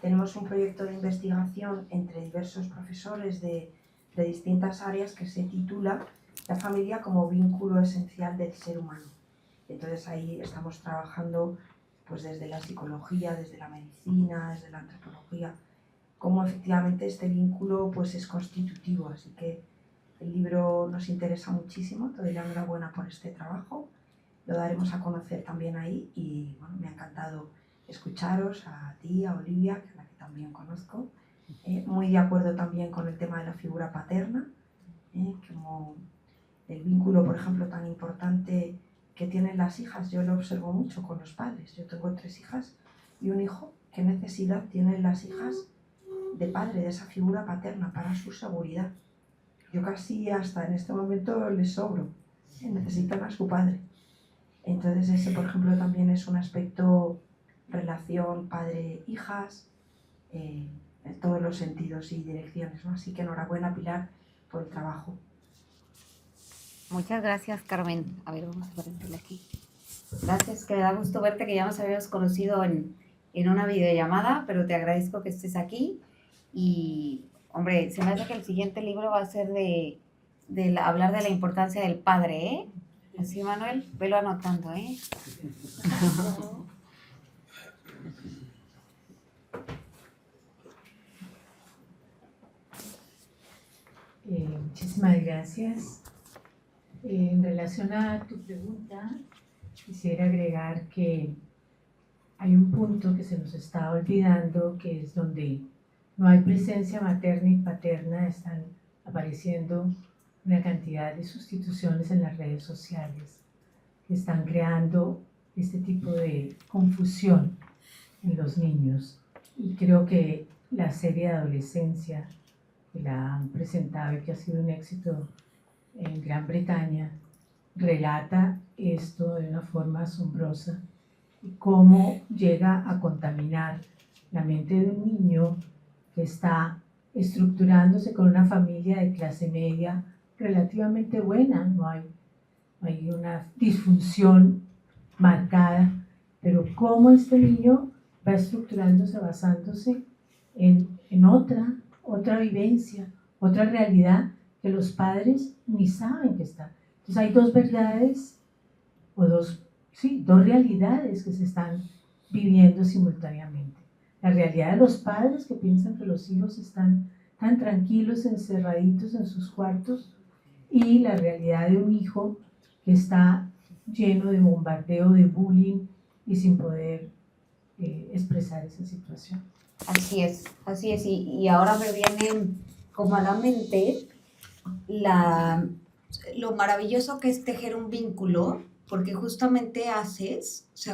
tenemos un proyecto de investigación entre diversos profesores de distintas áreas que se titula La familia como vínculo esencial del ser humano. Entonces ahí estamos trabajando pues desde la psicología, desde la medicina, desde la antropología, cómo efectivamente este vínculo pues es constitutivo. Así que el libro nos interesa muchísimo, te doy la enhorabuena por este trabajo, lo daremos a conocer también ahí y bueno, me ha encantado escucharos, a ti, a Olivia, a la que también conozco, muy de acuerdo también con el tema de la figura paterna, como el vínculo, por ejemplo, tan importante que tienen las hijas. Yo lo observo mucho con los padres. Yo tengo 3 hijas y un hijo. ¿Qué necesidad tienen las hijas de padre, de esa figura paterna para su seguridad? Yo casi hasta en este momento les sobro. Necesitan a su padre. Entonces ese, por ejemplo, también es un aspecto, relación padre-hijas, en todos los sentidos y direcciones, ¿no? Así que enhorabuena, Pilar, por el trabajo. Muchas gracias, Carmen. A ver, vamos a ponerle aquí. Gracias, que me da gusto verte, que ya nos habíamos conocido en una videollamada, pero te agradezco que estés aquí. Y, hombre, se me hace que el siguiente libro va a ser hablar de la importancia del padre, ¿eh? Así, Manuel, velo anotando, ¿eh? Muchísimas gracias. En relación a tu pregunta, quisiera agregar que hay un punto que se nos está olvidando, que es donde no hay presencia materna y paterna, están apareciendo una cantidad de sustituciones en las redes sociales que están creando este tipo de confusión en los niños. Y creo que la serie de adolescencia que la han presentado y que ha sido un éxito en Gran Bretaña relata esto de una forma asombrosa y cómo llega a contaminar la mente de un niño que está estructurándose con una familia de clase media relativamente buena. No hay una disfunción marcada, pero cómo este niño va estructurándose basándose en otra vivencia, otra realidad que los padres ni saben que está. Entonces hay 2 verdades, o dos realidades que se están viviendo simultáneamente. La realidad de los padres que piensan que los hijos están tan tranquilos, encerraditos en sus cuartos, y la realidad de un hijo que está lleno de bombardeo, de bullying y sin poder expresar esa situación. Así es. Y ahora me viene como a la mente lo maravilloso que es tejer un vínculo, porque justamente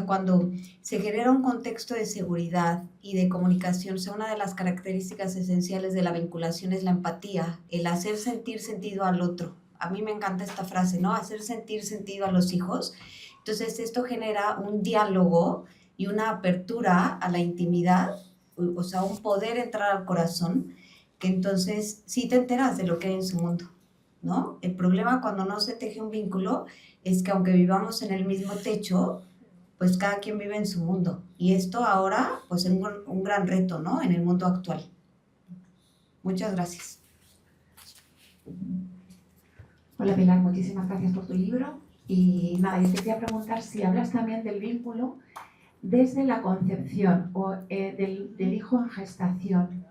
cuando se genera un contexto de seguridad y de comunicación, una de las características esenciales de la vinculación es la empatía, el hacer sentir sentido al otro. A mí me encanta esta frase, ¿no? Hacer sentir sentido a los hijos. Entonces esto genera un diálogo y una apertura a la intimidad, o sea, un poder entrar al corazón, que entonces sí te enteras de lo que hay en su mundo, ¿no? El problema cuando no se teje un vínculo es que aunque vivamos en el mismo techo, pues cada quien vive en su mundo. Y esto ahora, pues es un gran reto, ¿no? En el mundo actual. Muchas gracias. Hola Pilar, muchísimas gracias por tu libro. Y nada, yo te quería preguntar si hablas también del vínculo desde la concepción o del hijo en gestación.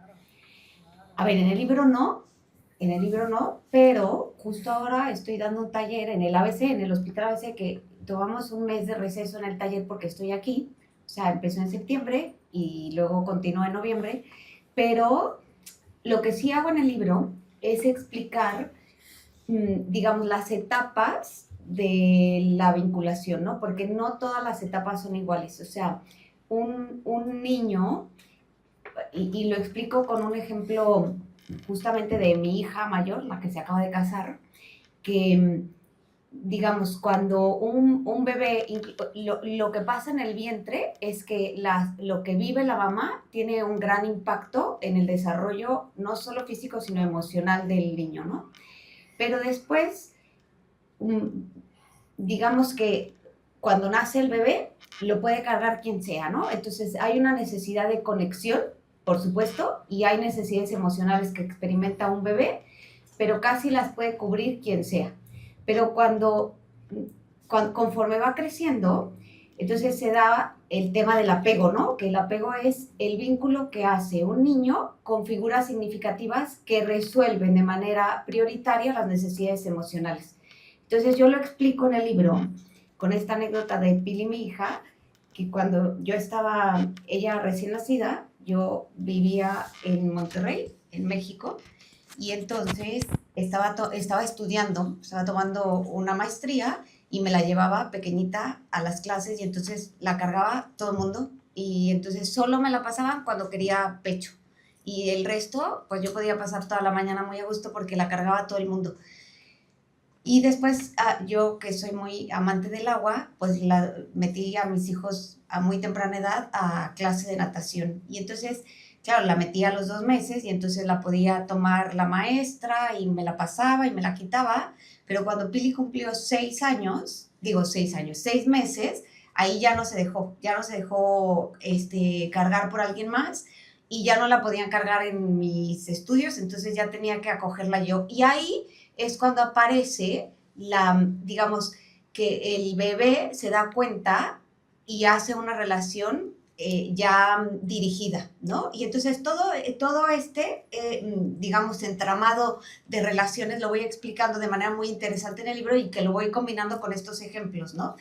A ver, en el libro no, pero justo ahora estoy dando un taller en el ABC, en el Hospital ABC, que tomamos un mes de receso en el taller porque estoy aquí, o sea, empezó en septiembre y luego continuó en noviembre, pero lo que sí hago en el libro es explicar, digamos, las etapas de la vinculación, ¿no? Porque no todas las etapas son iguales. O sea, un niño, y lo explico con un ejemplo justamente de mi hija mayor, la que se acaba de casar, que, digamos, cuando un bebé, lo que pasa en el vientre es que lo que vive la mamá tiene un gran impacto en el desarrollo, no solo físico, sino emocional del niño, ¿no? Pero después, digamos que cuando nace el bebé, lo puede cargar quien sea, ¿no? Entonces hay una necesidad de conexión, por supuesto, y hay necesidades emocionales que experimenta un bebé, pero casi las puede cubrir quien sea. Pero conforme va creciendo, entonces se da el tema del apego, ¿no? Que el apego es el vínculo que hace un niño con figuras significativas que resuelven de manera prioritaria las necesidades emocionales. Entonces yo lo explico en el libro con esta anécdota de Pili, mi hija, que cuando yo estaba, ella recién nacida, yo vivía en Monterrey, en México, y entonces estaba estudiando, estaba tomando una maestría y me la llevaba pequeñita a las clases y entonces la cargaba todo el mundo y entonces solo me la pasaban cuando quería pecho y el resto pues yo podía pasar toda la mañana muy a gusto porque la cargaba todo el mundo. Y después yo que soy muy amante del agua, pues metí a mis hijos a muy temprana edad a clase de natación y entonces claro, la metí a los 2 meses y entonces la podía tomar la maestra y me la pasaba y me la quitaba, pero cuando Pili cumplió 6 meses, ahí ya no se dejó cargar por alguien más y ya no la podían cargar en mis estudios, entonces ya tenía que acogerla yo. Y ahí es cuando aparece digamos, que el bebé se da cuenta y hace una relación ya dirigida, ¿no? Y entonces todo digamos, entramado de relaciones lo voy explicando de manera muy interesante en el libro y que lo voy combinando con estos ejemplos, ¿no?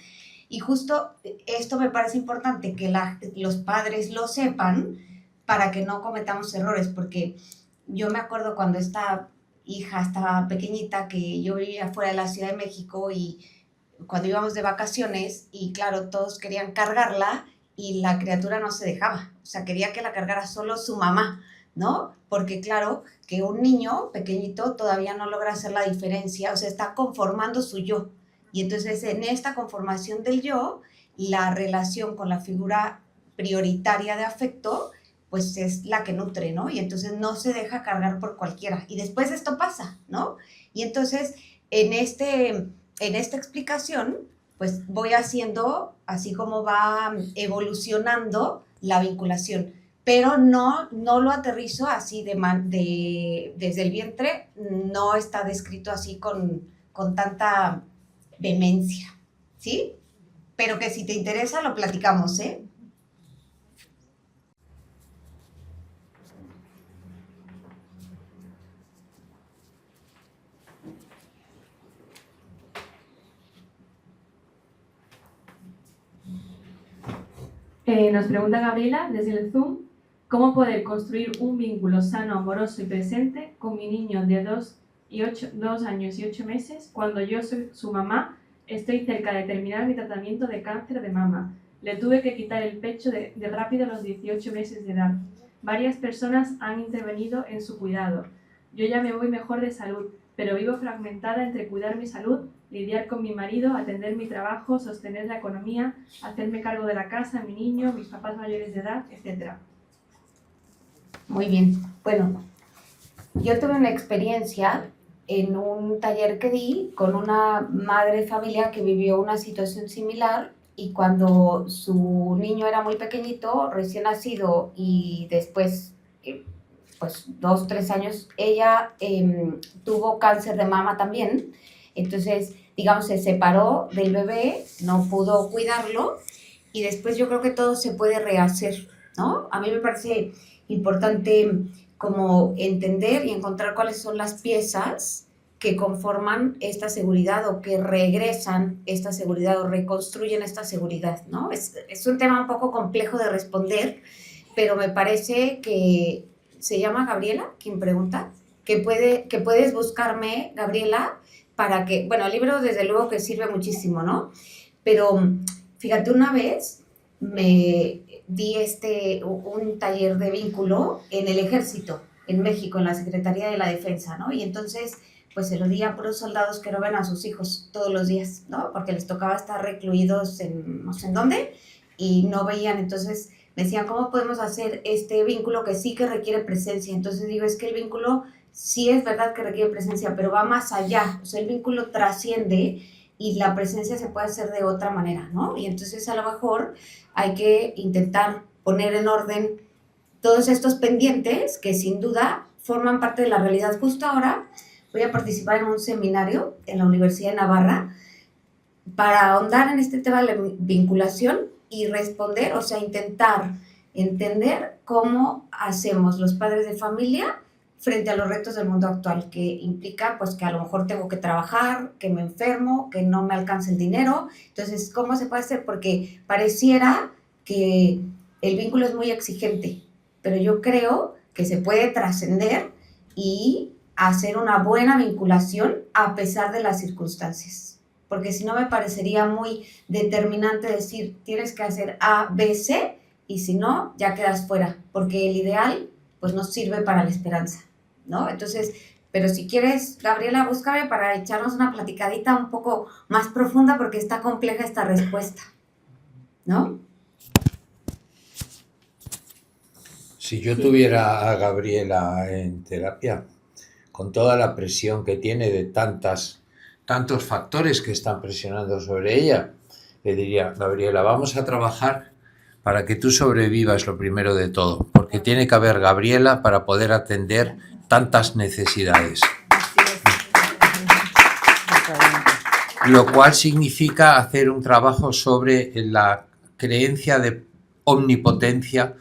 Y justo esto me parece importante que los padres lo sepan para que no cometamos errores, porque yo me acuerdo cuando esta hija estaba pequeñita, que yo vivía fuera de la Ciudad de México y cuando íbamos de vacaciones y claro, todos querían cargarla y la criatura no se dejaba, o sea, quería que la cargara solo su mamá, ¿no? Porque claro, que un niño pequeñito todavía no logra hacer la diferencia, o sea, está conformando su yo. Y entonces en esta conformación del yo, la relación con la figura prioritaria de afecto, pues es la que nutre, ¿no? Y entonces no se deja cargar por cualquiera. Y después esto pasa, ¿no? Y entonces en esta explicación, pues voy haciendo así como va evolucionando la vinculación, pero no lo aterrizo así desde el vientre, no está descrito así con tanta vehemencia, ¿sí? Pero que si te interesa lo platicamos, ¿eh? Nos pregunta Gabriela desde el Zoom, ¿cómo poder construir un vínculo sano, amoroso y presente con mi niño de 2 años y 8 meses cuando yo soy su mamá? Estoy cerca de terminar mi tratamiento de cáncer de mama. Le tuve que quitar el pecho de rápido a los 18 meses de edad. Varias personas han intervenido en su cuidado. Yo ya me voy mejor de salud, pero vivo fragmentada entre cuidar mi salud, lidiar con mi marido, atender mi trabajo, sostener la economía, hacerme cargo de la casa, mi niño, mis papás mayores de edad, etc. Muy bien. Bueno, yo tuve una experiencia en un taller que di con una madre de familia que vivió una situación similar y cuando su niño era muy pequeñito, recién nacido y después, pues 2, 3 años, ella tuvo cáncer de mama también. Entonces, digamos, se separó del bebé, no pudo cuidarlo y después yo creo que todo se puede rehacer, ¿no? A mí me parece importante como entender y encontrar cuáles son las piezas que conforman esta seguridad o que regresan esta seguridad o reconstruyen esta seguridad, ¿no? Es un tema un poco complejo de responder, pero me parece que se llama Gabriela, quien pregunta, que puedes buscarme, Gabriela, para que, bueno, el libro desde luego que sirve muchísimo, ¿no? Pero fíjate, una vez me di un taller de vínculo en el ejército, en México, en la Secretaría de la Defensa, ¿no? Y entonces, pues se lo di a puros soldados que no ven a sus hijos todos los días, ¿no? Porque les tocaba estar recluidos en no sé en dónde y no veían. Entonces me decían, ¿cómo podemos hacer este vínculo que sí que requiere presencia? Entonces digo, es que el vínculo sí es verdad que requiere presencia, pero va más allá. O sea, el vínculo trasciende y la presencia se puede hacer de otra manera, ¿no? Y entonces a lo mejor hay que intentar poner en orden todos estos pendientes que sin duda forman parte de la realidad. Justo ahora voy a participar en un seminario en la Universidad de Navarra para ahondar en este tema de la vinculación y responder, o sea, intentar entender cómo hacemos los padres de familia frente a los retos del mundo actual, que implica pues que a lo mejor tengo que trabajar, que me enfermo, que no me alcanza el dinero. Entonces, ¿cómo se puede hacer? Porque pareciera que el vínculo es muy exigente, pero yo creo que se puede trascender y hacer una buena vinculación a pesar de las circunstancias. Porque si no me parecería muy determinante decir, tienes que hacer A, B, C, y si no, ya quedas fuera, porque el ideal pues no sirve para la esperanza, ¿no? Entonces, pero si quieres, Gabriela, búscame para echarnos una platicadita un poco más profunda, porque está compleja esta respuesta, ¿no? Si yo tuviera a Gabriela en terapia, con toda la presión que tiene de tantos factores que están presionando sobre ella, le diría, Gabriela, vamos a trabajar para que tú sobrevivas lo primero de todo, porque tiene que haber Gabriela para poder atender tantas necesidades. Lo cual significa hacer un trabajo sobre la creencia de omnipotencia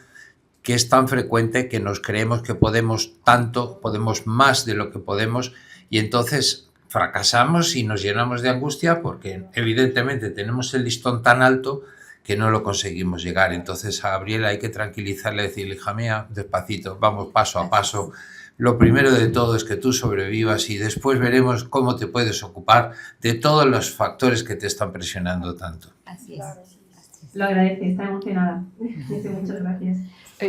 que es tan frecuente, que nos creemos que podemos tanto, podemos más de lo que podemos, y entonces fracasamos y nos llenamos de angustia porque evidentemente tenemos el listón tan alto que no lo conseguimos llegar. Entonces a Gabriela hay que tranquilizarle, decirle, hija mía, despacito, vamos paso a paso. Lo primero de todo es que tú sobrevivas y después veremos cómo te puedes ocupar de todos los factores que te están presionando tanto. Así es. Lo agradece, está emocionada. Dice muchas gracias.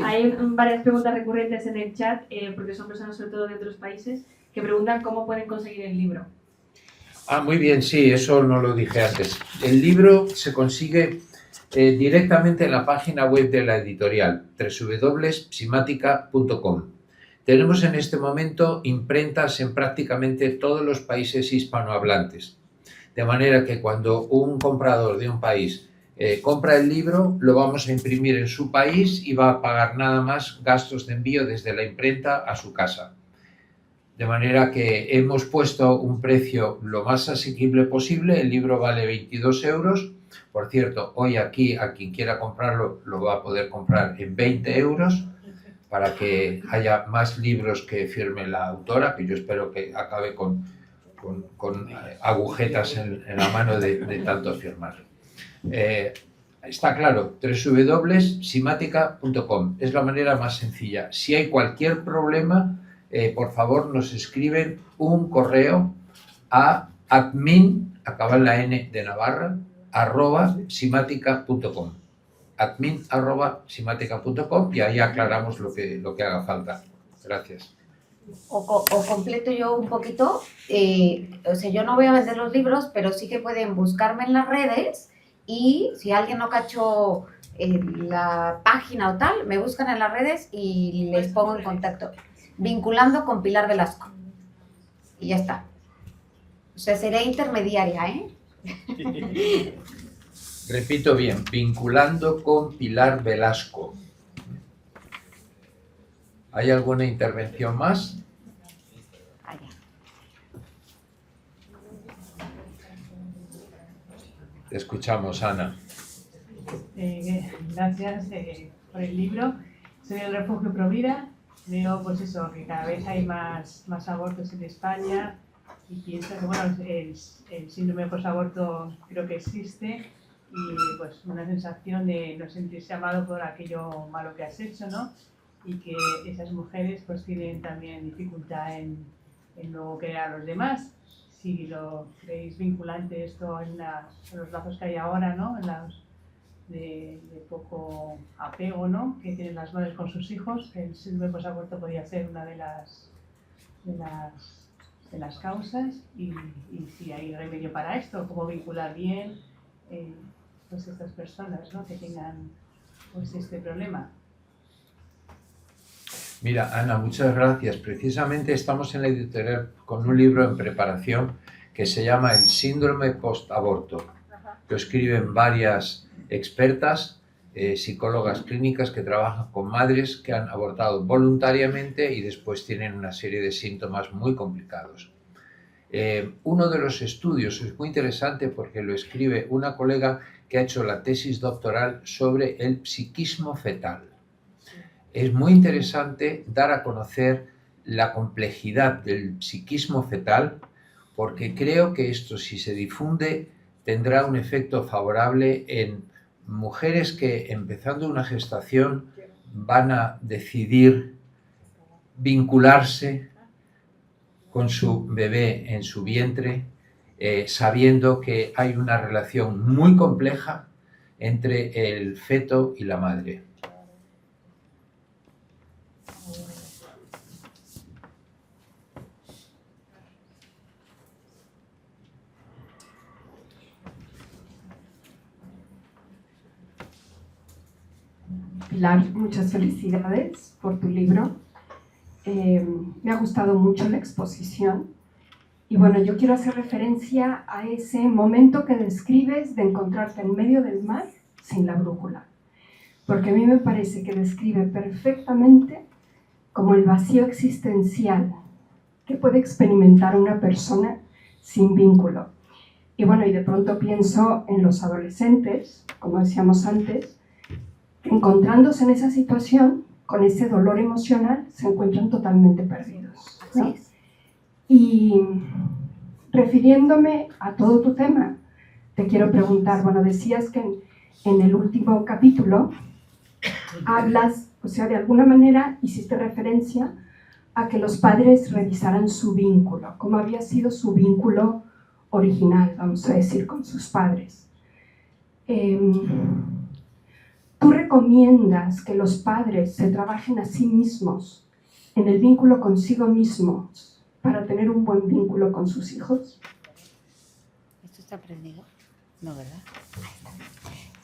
Hay varias preguntas recurrentes en el chat, porque son personas sobre todo de otros países, que preguntan cómo pueden conseguir el libro. Muy bien, sí, eso no lo dije antes. El libro se consigue directamente en la página web de la editorial, www.psimatica.com. Tenemos en este momento imprentas en prácticamente todos los países hispanohablantes, de manera que cuando un comprador de un país compra el libro, lo vamos a imprimir en su país y va a pagar nada más gastos de envío desde la imprenta a su casa. De manera que hemos puesto un precio lo más asequible posible. El libro vale 22 euros. Por cierto, hoy aquí a quien quiera comprarlo lo va a poder comprar en 20 euros para que haya más libros que firme la autora, que yo espero que acabe con agujetas en la mano de tanto firmar. Está claro, www.psimatica.com es la manera más sencilla. Si hay cualquier problema, por favor nos escriben un correo a admin, acaba en la N de Navarra, @psimatica.com, admin@psimatica.com, y ahí aclaramos lo que haga falta. Gracias. O completo yo un poquito, o sea, yo no voy a vender los libros, pero sí que pueden buscarme en las redes. Y si alguien no cachó la página o tal, me buscan en las redes y les pongo en contacto. Vinculando con Pilar Velasco. Y ya está. O sea, seré intermediaria, ¿eh? Repito bien, vinculando con Pilar Velasco. ¿Hay alguna intervención más? Allá. Te escuchamos, Ana. Gracias por el libro. Soy del Refugio Provida. Veo pues eso, que cada vez hay más abortos en España y piensa que bueno, el síndrome posaborto creo que existe y pues una sensación de no sentirse amado por aquello malo que has hecho, ¿no? Y que esas mujeres pues tienen también dificultad en luego querer a los demás. Si lo creéis vinculante esto en los lazos que hay ahora, ¿no? De poco apego, ¿no? Que tienen las madres con sus hijos, el síndrome posaborto podría ser una de las causas y si hay remedio para esto, cómo vincular bien pues estas personas, ¿no? Que tengan pues este problema. Mira, Ana, muchas gracias. Precisamente estamos en la editorial con un libro en preparación que se llama El síndrome post-aborto. Lo escriben varias expertas, psicólogas clínicas que trabajan con madres que han abortado voluntariamente y después tienen una serie de síntomas muy complicados. Uno de los estudios es muy interesante porque lo escribe una colega que ha hecho la tesis doctoral sobre el psiquismo fetal. Es muy interesante dar a conocer la complejidad del psiquismo fetal porque creo que esto, si se difunde, tendrá un efecto favorable en mujeres que, empezando una gestación, van a decidir vincularse con su bebé en su vientre, sabiendo que hay una relación muy compleja entre el feto y la madre. Pilar, muchas felicidades por tu libro. Me ha gustado mucho la exposición. Y bueno, yo quiero hacer referencia a ese momento que describes de encontrarte en medio del mar sin la brújula. Porque a mí me parece que describe perfectamente como el vacío existencial que puede experimentar una persona sin vínculo. Y bueno, y de pronto pienso en los adolescentes, como decíamos antes, que encontrándose en esa situación, con ese dolor emocional, se encuentran totalmente perdidos, ¿no? Así es. Y refiriéndome a todo tu tema, te quiero preguntar, bueno, decías que en el último capítulo hablas, o sea, de alguna manera hiciste referencia a que los padres revisaran su vínculo, cómo había sido su vínculo original, vamos a decir, con sus padres. ¿Tú recomiendas que los padres se trabajen a sí mismos en el vínculo consigo mismos para tener un buen vínculo con sus hijos? ¿Esto está prendido? No, ¿verdad?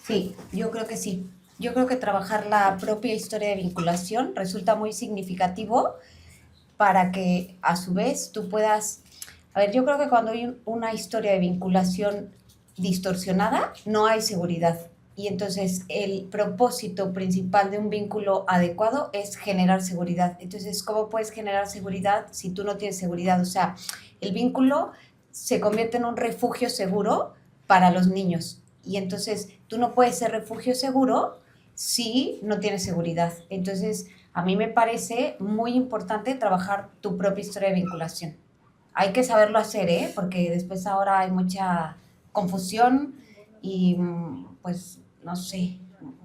Sí, yo creo que sí. Yo creo que trabajar la propia historia de vinculación resulta muy significativo para que a su vez tú puedas... A ver, yo creo que cuando hay una historia de vinculación distorsionada, no hay seguridad. Y entonces el propósito principal de un vínculo adecuado es generar seguridad. Entonces, ¿cómo puedes generar seguridad si tú no tienes seguridad? O sea, el vínculo se convierte en un refugio seguro para los niños. Y entonces tú no puedes ser refugio seguro si no tienes seguridad. Entonces, a mí me parece muy importante trabajar tu propia historia de vinculación. Hay que saberlo hacer, ¿eh? Porque después ahora hay mucha confusión y pues no sé,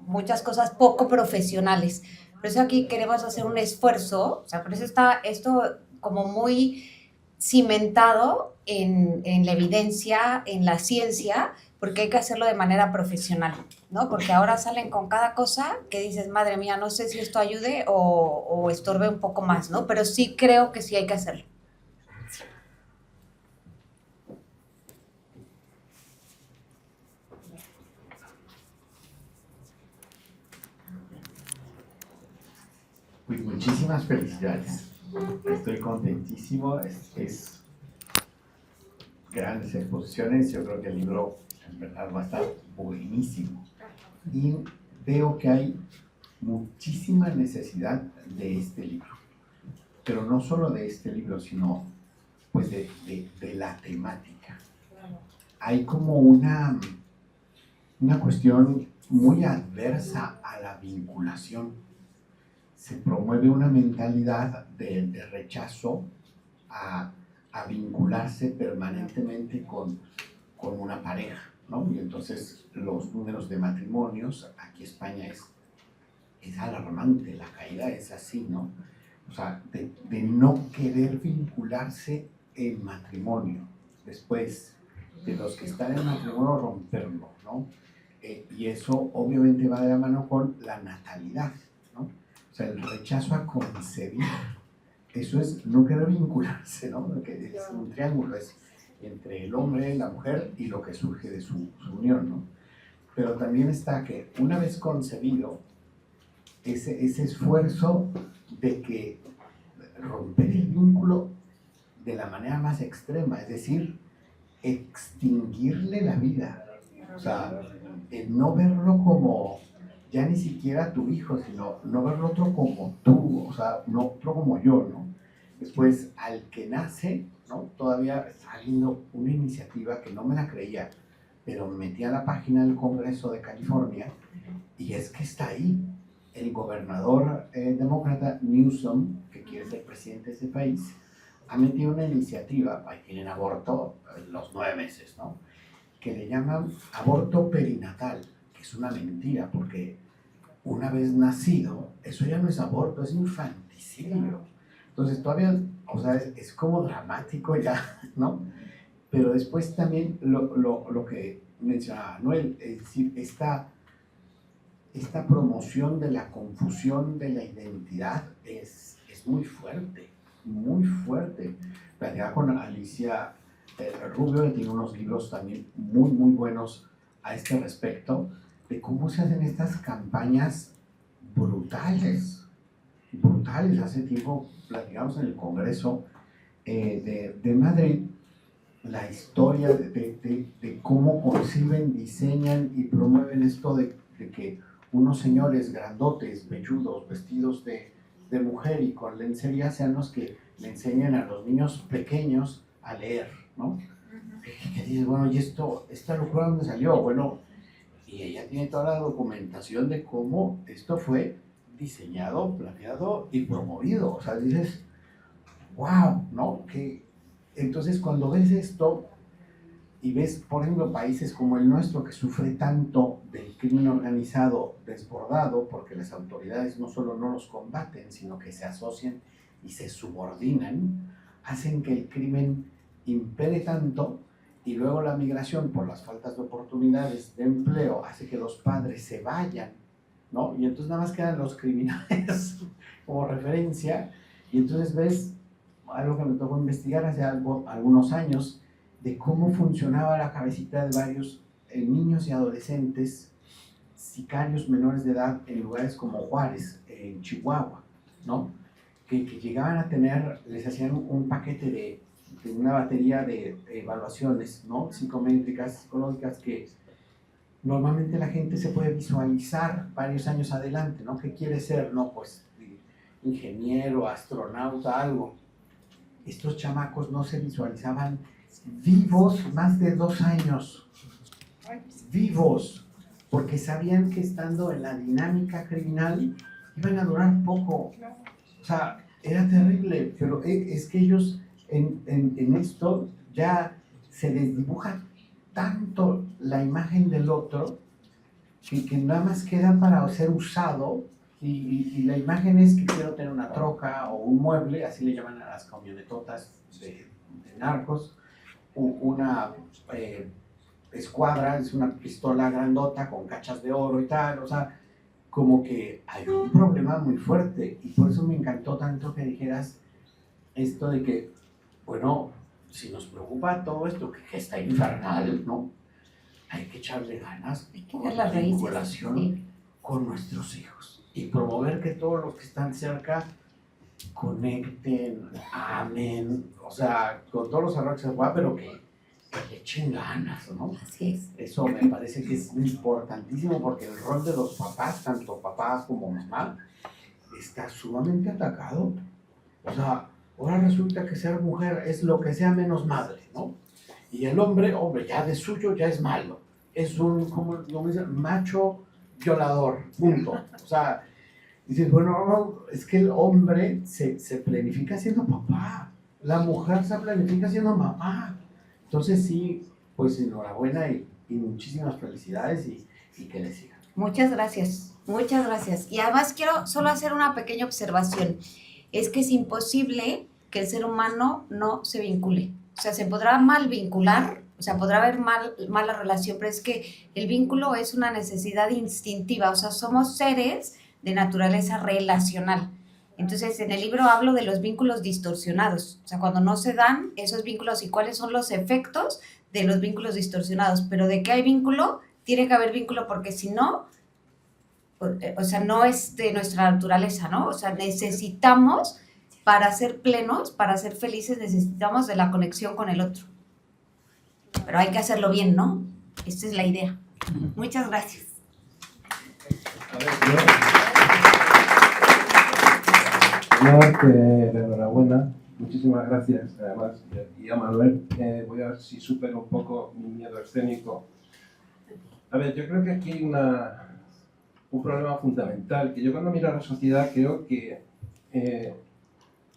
muchas cosas poco profesionales. Por eso aquí queremos hacer un esfuerzo, o sea, por eso está esto como muy cimentado en la evidencia, en la ciencia, porque hay que hacerlo de manera profesional, ¿no? Porque ahora salen con cada cosa que dices, madre mía, no sé si esto ayude o estorbe un poco más, ¿no? Pero sí creo que sí hay que hacerlo. Pues muchísimas felicidades. Estoy contentísimo. Es grandes exposiciones. Yo creo que el libro en verdad va a estar buenísimo. Y veo que hay muchísima necesidad de este libro. Pero no solo de este libro, sino pues de la temática. Hay como una cuestión muy adversa a la vinculación. Se promueve una mentalidad de rechazo a a vincularse permanentemente con una pareja, ¿no? Y entonces los números de matrimonios, aquí España es alarmante, la caída es así, ¿no? O sea, de no querer vincularse en matrimonio, después de los que están en matrimonio romperlo, ¿no? Y eso obviamente va de la mano con la natalidad, ¿no? O sea, el rechazo a concebir, eso es no querer vincularse, ¿no? Que es un triángulo, es entre el hombre, la mujer y lo que surge de su unión, ¿no? Pero también está que una vez concebido, ese esfuerzo de que romper el vínculo de la manera más extrema, es decir, extinguirle la vida, o sea, no verlo como ya ni siquiera tu hijo, sino no verlo otro como tú, o sea, no otro como yo, ¿no? Después, al que nace, ¿no? Todavía está habiendo una iniciativa que no me la creía, pero me metí a la página del Congreso de California y es que está ahí. El gobernador demócrata Newsom, que quiere ser presidente de ese país, ha metido una iniciativa, ahí tienen aborto los 9 meses, ¿no? Que le llaman aborto perinatal, que es una mentira, porque una vez nacido, eso ya no es aborto, es infanticidio. Entonces todavía, o sea, es como dramático ya, ¿no? Pero después también lo que mencionaba Noel, es decir, esta promoción de la confusión de la identidad es muy fuerte, muy fuerte. Platicaba con Alicia Rubio, que tiene unos libros también muy, muy buenos a este respecto, de cómo se hacen estas campañas brutales, brutales. Hace tiempo platicamos en el Congreso de Madrid la historia de cómo conciben, diseñan y promueven esto de que unos señores grandotes, velludos, vestidos de mujer y con lencería sean los que le enseñan a los niños pequeños a leer, ¿no? Y dices, bueno, ¿y esta locura dónde salió? Bueno, y ella tiene toda la documentación de cómo esto fue diseñado, planeado y promovido. O sea, dices, wow, ¿no? Que entonces cuando ves esto y ves, por ejemplo, países como el nuestro que sufre tanto del crimen organizado desbordado, porque las autoridades no solo no los combaten, sino que se asocian y se subordinan, hacen que el crimen impere tanto, y luego la migración por las faltas de oportunidades de empleo hace que los padres se vayan, ¿no? Y entonces nada más quedan los criminales como referencia, y entonces ves algo que me tocó investigar hace algunos años, de cómo funcionaba la cabecita de varios niños y adolescentes, sicarios menores de edad en lugares como Juárez, en Chihuahua, ¿no? Que llegaban a tener, les hacían un paquete de una batería de evaluaciones, ¿no? Psicométricas, psicológicas, que normalmente la gente se puede visualizar varios años adelante, ¿no? ¿Qué quiere ser? No, pues ingeniero, astronauta, algo. Estos chamacos no se visualizaban vivos más de 2 años, vivos, porque sabían que estando en la dinámica criminal iban a durar poco. O sea, era terrible, pero es que ellos en esto ya se desdibuja tanto la imagen del otro que nada más queda para ser usado, y la imagen es que quiero tener una troca o un mueble, así le llaman a las camionetotas de narcos, una escuadra, es una pistola grandota con cachas de oro y tal. O sea, como que hay un problema muy fuerte, y por eso me encantó tanto que dijeras esto de que, bueno, si nos preocupa todo esto, que está infernal, ¿no? Hay que echarle ganas por la vinculación con nuestros hijos y promover que todos los que están cerca conecten, amen, o sea, con todos los errores que se pueda, pero que le echen ganas, ¿no? Así es. Eso me parece que es importantísimo, porque el rol de los papás, tanto papá como mamá, está sumamente atacado. O sea, ahora resulta que ser mujer es lo que sea menos madre, ¿no? Y el hombre, ya de suyo ya es malo. Es un, como dicen, macho violador, punto. O sea, dices, bueno, es que el hombre se planifica siendo papá. la mujer se planifica siendo mamá. Entonces sí, pues enhorabuena y muchísimas felicidades y que le sigan. Muchas gracias, muchas gracias. Y además quiero solo hacer una pequeña observación. Es que es imposible que el ser humano no se vincule. O sea, se podrá mal vincular, o sea, podrá haber mala relación, pero es que el vínculo es una necesidad instintiva. O sea, somos seres de naturaleza relacional. Entonces, en el libro hablo de los vínculos distorsionados. O sea, cuando no se dan esos vínculos y cuáles son los efectos de los vínculos distorsionados. Pero de que hay vínculo, tiene que haber vínculo porque si no, o sea, no es de nuestra naturaleza, ¿no? O sea, necesitamos, para ser plenos, para ser felices, necesitamos de la conexión con el otro. Pero hay que hacerlo bien, ¿no? Esta es la idea. Muchas gracias. Enhorabuena, muchísimas gracias. Además, y a Manuel, voy a ver si supero un poco mi miedo escénico. A ver, yo creo que aquí hay un problema fundamental, que yo cuando miro a la sociedad creo que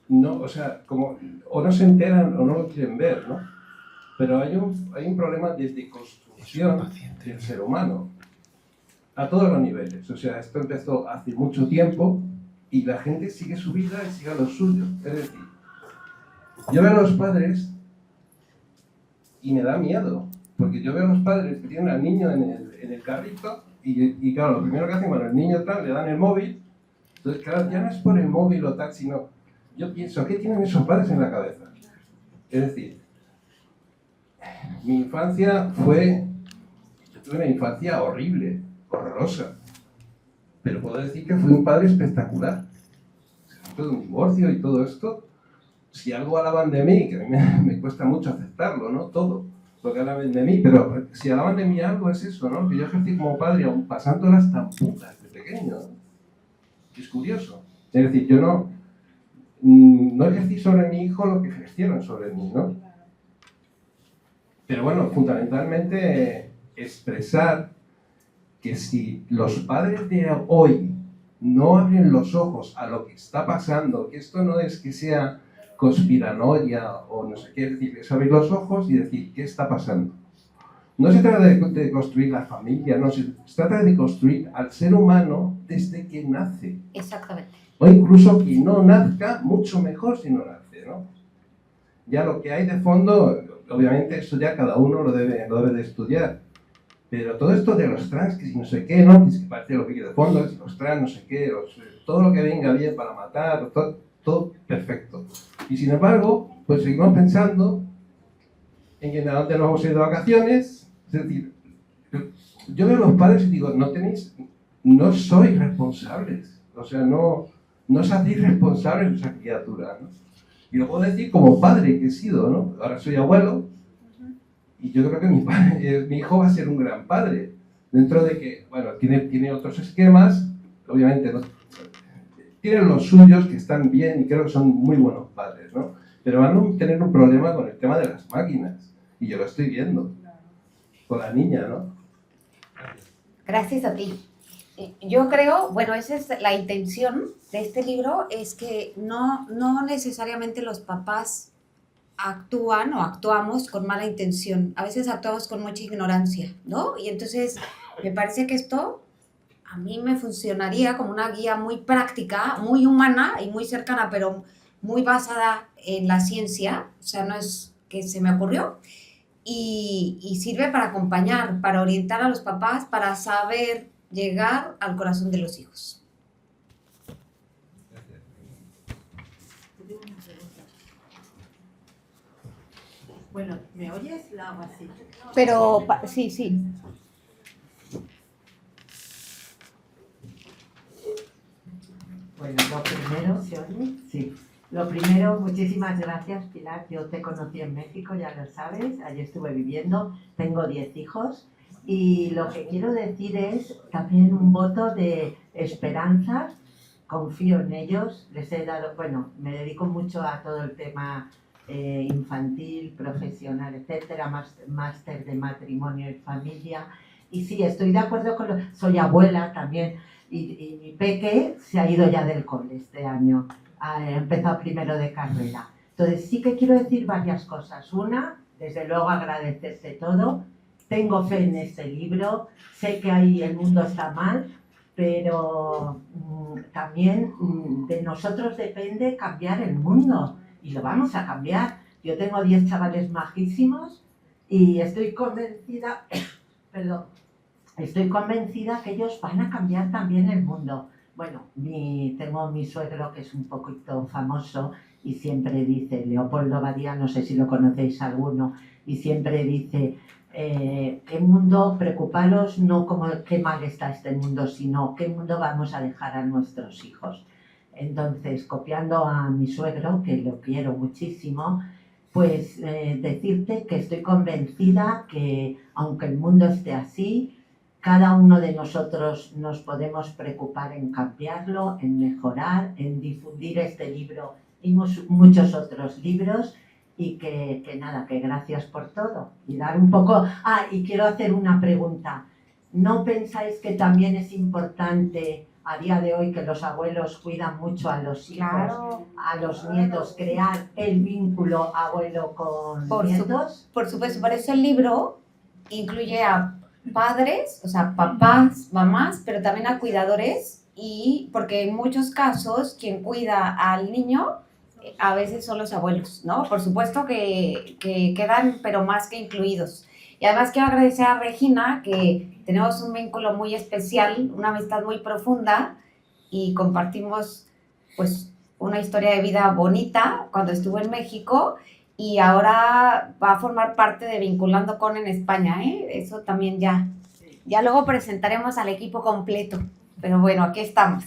no, o sea, como o no se enteran o no lo quieren ver, ¿no? Pero hay un problema desde construcción del ser humano, a todos los niveles. O sea, esto empezó hace mucho tiempo y la gente sigue su vida y sigue lo suyo. Es decir, yo veo a los padres y me da miedo, porque yo veo a los padres que tienen al niño en el carrito y claro, lo primero que hacen cuando el niño tal, le dan el móvil. Entonces, claro, ya no es por el móvil o tal, sino yo pienso, ¿qué tienen esos padres en la cabeza? Es decir, mi infancia yo tuve una infancia horrible, horrorosa, pero puedo decir que fui un padre espectacular. Todo un divorcio y todo esto, si algo alaban de mí, que a mí me cuesta mucho aceptarlo, ¿no? Todo lo que alaban de mí, pero si alaban de mí algo es eso, ¿no? Que yo ejercí como padre aún pasando las tamputas de pequeño, ¿no? Es curioso. Es decir, yo no ejercí sobre mi hijo lo que ejercieron sobre mí, ¿no? Pero bueno, fundamentalmente expresar que si los padres de hoy no abren los ojos a lo que está pasando, que esto no es que sea conspiranoia o no sé qué, es decir, es abrir los ojos y decir qué está pasando. No se trata de construir la familia, no, se trata de construir al ser humano desde que nace. Exactamente. O incluso que no nazca, mucho mejor si no nace, ¿no? Ya lo que hay de fondo, obviamente eso ya cada uno lo debe de estudiar. Pero todo esto de los trans, que si no sé qué, ¿no? Que si parece lo que quiere de fondo, que si los trans, no sé qué, todo lo que venga bien para matar, todo perfecto. Y sin embargo, pues seguimos pensando en que nada, nos hemos ido de vacaciones. Es decir, yo veo a los padres y digo, no sois responsables. O sea, no os hacéis responsables de esa criatura, ¿no? Y lo puedo decir como padre que he sido, ¿no? Ahora soy abuelo y yo creo que mi hijo va a ser un gran padre. Dentro de que, bueno, tiene otros esquemas, obviamente, ¿no? Tienen los suyos que están bien y creo que son muy buenos padres, ¿no? Pero van a tener un problema con el tema de las máquinas. Y yo lo estoy viendo. Con la niña, ¿no? Gracias a ti. Yo creo, bueno, esa es la intención de este libro, es que no necesariamente los papás actúan o actuamos con mala intención. A veces actuamos con mucha ignorancia, ¿no? Y entonces me parece que esto a mí me funcionaría como una guía muy práctica, muy humana y muy cercana, pero muy basada en la ciencia. O sea, no es que se me ocurrió. Y sirve para acompañar, para orientar a los papás, para saber llegar al corazón de los hijos. Bueno, ¿me oyes? La hago así. Pero, sí. Bueno, lo primero, ¿se oye? Sí. Lo primero, muchísimas gracias, Pilar. Yo te conocí en México, ya lo sabes. Allí estuve viviendo. Tengo 10 hijos. Y lo que quiero decir es también un voto de esperanza. Confío en ellos. Les he dado, bueno, me dedico mucho a todo el tema infantil, profesional, etcétera, máster de matrimonio y familia. Y sí, estoy de acuerdo con soy abuela también. Y mi peque se ha ido ya del cole este año. Ha empezado primero de carrera. Entonces sí que quiero decir varias cosas. Una, desde luego agradecerte todo. Tengo fe en este libro, sé que ahí el mundo está mal, pero también de nosotros depende cambiar el mundo y lo vamos a cambiar. Yo tengo 10 chavales majísimos y estoy convencida, estoy convencida que ellos van a cambiar también el mundo. Bueno, tengo mi suegro que es un poquito famoso y siempre dice, Leopoldo Badía, no sé si lo conocéis alguno, y siempre dice, ¿qué mundo? Preocuparos no como qué mal está este mundo, sino qué mundo vamos a dejar a nuestros hijos. Entonces, copiando a mi suegro, que lo quiero muchísimo, pues decirte que estoy convencida que aunque el mundo esté así, cada uno de nosotros nos podemos preocupar en cambiarlo, en mejorar, en difundir este libro y muchos otros libros y que gracias por todo. Y dar un poco... y quiero hacer una pregunta. ¿No pensáis que también es importante a día de hoy que los abuelos cuidan mucho a los hijos, Claro. a los nietos, crear el vínculo abuelo con nietos? Por supuesto, por eso el libro incluye a padres, o sea, papás, mamás, pero también a cuidadores, y porque en muchos casos quien cuida al niño a veces son los abuelos, ¿no? Por supuesto que quedan, pero más que incluidos. Y además quiero agradecer a Regina, que tenemos un vínculo muy especial, una amistad muy profunda, y compartimos pues una historia de vida bonita cuando estuvo en México, y ahora va a formar parte de Vinculando con en España, ¿eh? Eso también ya luego presentaremos al equipo completo, pero bueno, aquí estamos.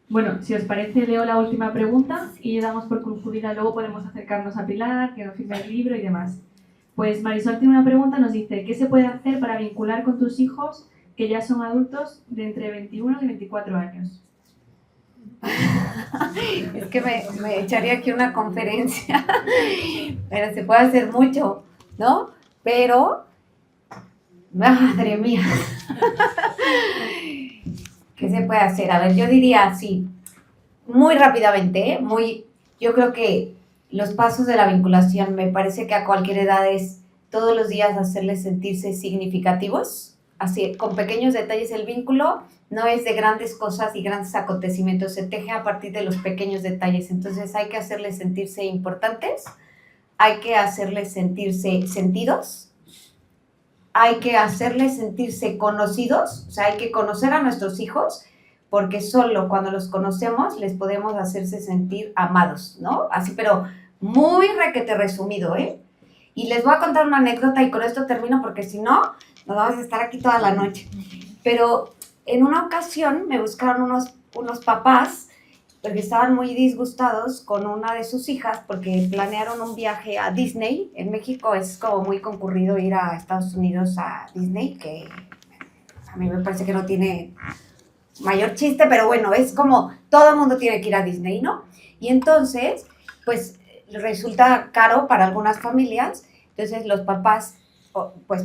Bueno, si os parece, leo la última pregunta y ya damos por concluida, luego podemos acercarnos a Pilar, que nos firme el libro y demás. Pues Marisol tiene una pregunta, nos dice, ¿qué se puede hacer para vincular con tus hijos que ya son adultos de entre 21 y 24 años? Es que me echaría aquí una conferencia, pero se puede hacer mucho, ¿no? Pero, madre mía, ¿qué se puede hacer? A ver, yo diría así, muy rápidamente, yo creo que los pasos de la vinculación, me parece que a cualquier edad es todos los días hacerles sentirse significativos, así, con pequeños detalles. El vínculo no es de grandes cosas y grandes acontecimientos, se teje a partir de los pequeños detalles. Entonces hay que hacerles sentirse importantes, hay que hacerles sentirse sentidos, hay que hacerles sentirse conocidos, o sea, hay que conocer a nuestros hijos, porque solo cuando los conocemos les podemos hacerse sentir amados, ¿no? Así, pero muy requete resumido, ¿eh? Y les voy a contar una anécdota y con esto termino, porque si no, nos vamos a estar aquí toda la noche. Pero en una ocasión me buscaron unos papás porque estaban muy disgustados con una de sus hijas porque planearon un viaje a Disney. En México es como muy concurrido ir a Estados Unidos a Disney, que a mí me parece que no tiene mayor chiste, pero bueno, es como todo el mundo tiene que ir a Disney, ¿no? Y entonces, pues resulta caro para algunas familias. Entonces los papás pues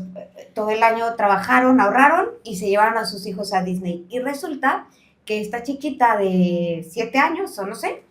todo el año trabajaron, ahorraron y se llevaron a sus hijos a Disney. Y resulta que esta chiquita de 7 años, o no sé,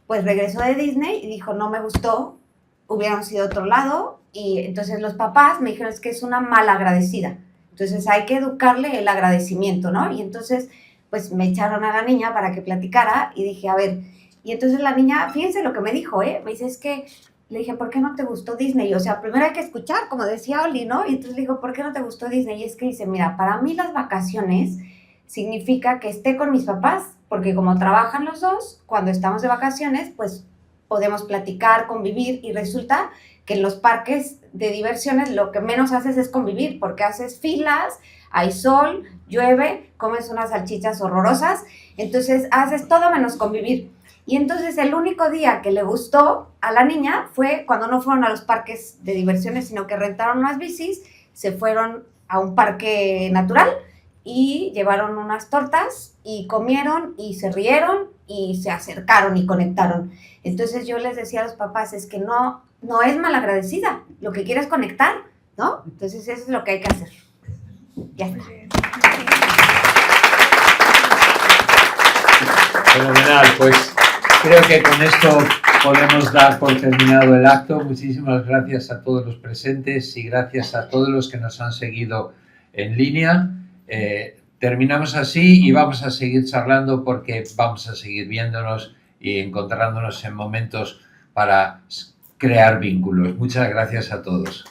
pues regresó de Disney y dijo, no me gustó, hubiéramos ido a otro lado. Y entonces los papás me dijeron, es que es una malagradecida. Entonces hay que educarle el agradecimiento, ¿no? Y entonces, pues me echaron a la niña para que platicara y dije, a ver, y entonces la niña, fíjense lo que me dijo, me dice, es que, le dije, ¿por qué no te gustó Disney? O sea, primero hay que escuchar, como decía Oli, ¿no? Y entonces le digo, ¿por qué no te gustó Disney? Y es que dice, mira, para mí las vacaciones significa que esté con mis papás, porque como trabajan los dos, cuando estamos de vacaciones, pues podemos platicar, convivir, y resulta que en los parques de diversiones lo que menos haces es convivir, porque haces filas, hay sol, llueve, comes unas salchichas horrorosas, entonces haces todo menos convivir. Y entonces el único día que le gustó a la niña fue cuando no fueron a los parques de diversiones, sino que rentaron unas bicis, se fueron a un parque natural y llevaron unas tortas y comieron y se rieron y se acercaron y conectaron. Entonces yo les decía a los papás, es que no es malagradecida, lo que quiere es conectar, ¿no? Entonces eso es lo que hay que hacer. Ya está. Fenomenal, pues creo que con esto podemos dar por terminado el acto. Muchísimas gracias a todos los presentes y gracias a todos los que nos han seguido en línea. Terminamos así y vamos a seguir charlando porque vamos a seguir viéndonos y encontrándonos en momentos para crear vínculos. Muchas gracias a todos.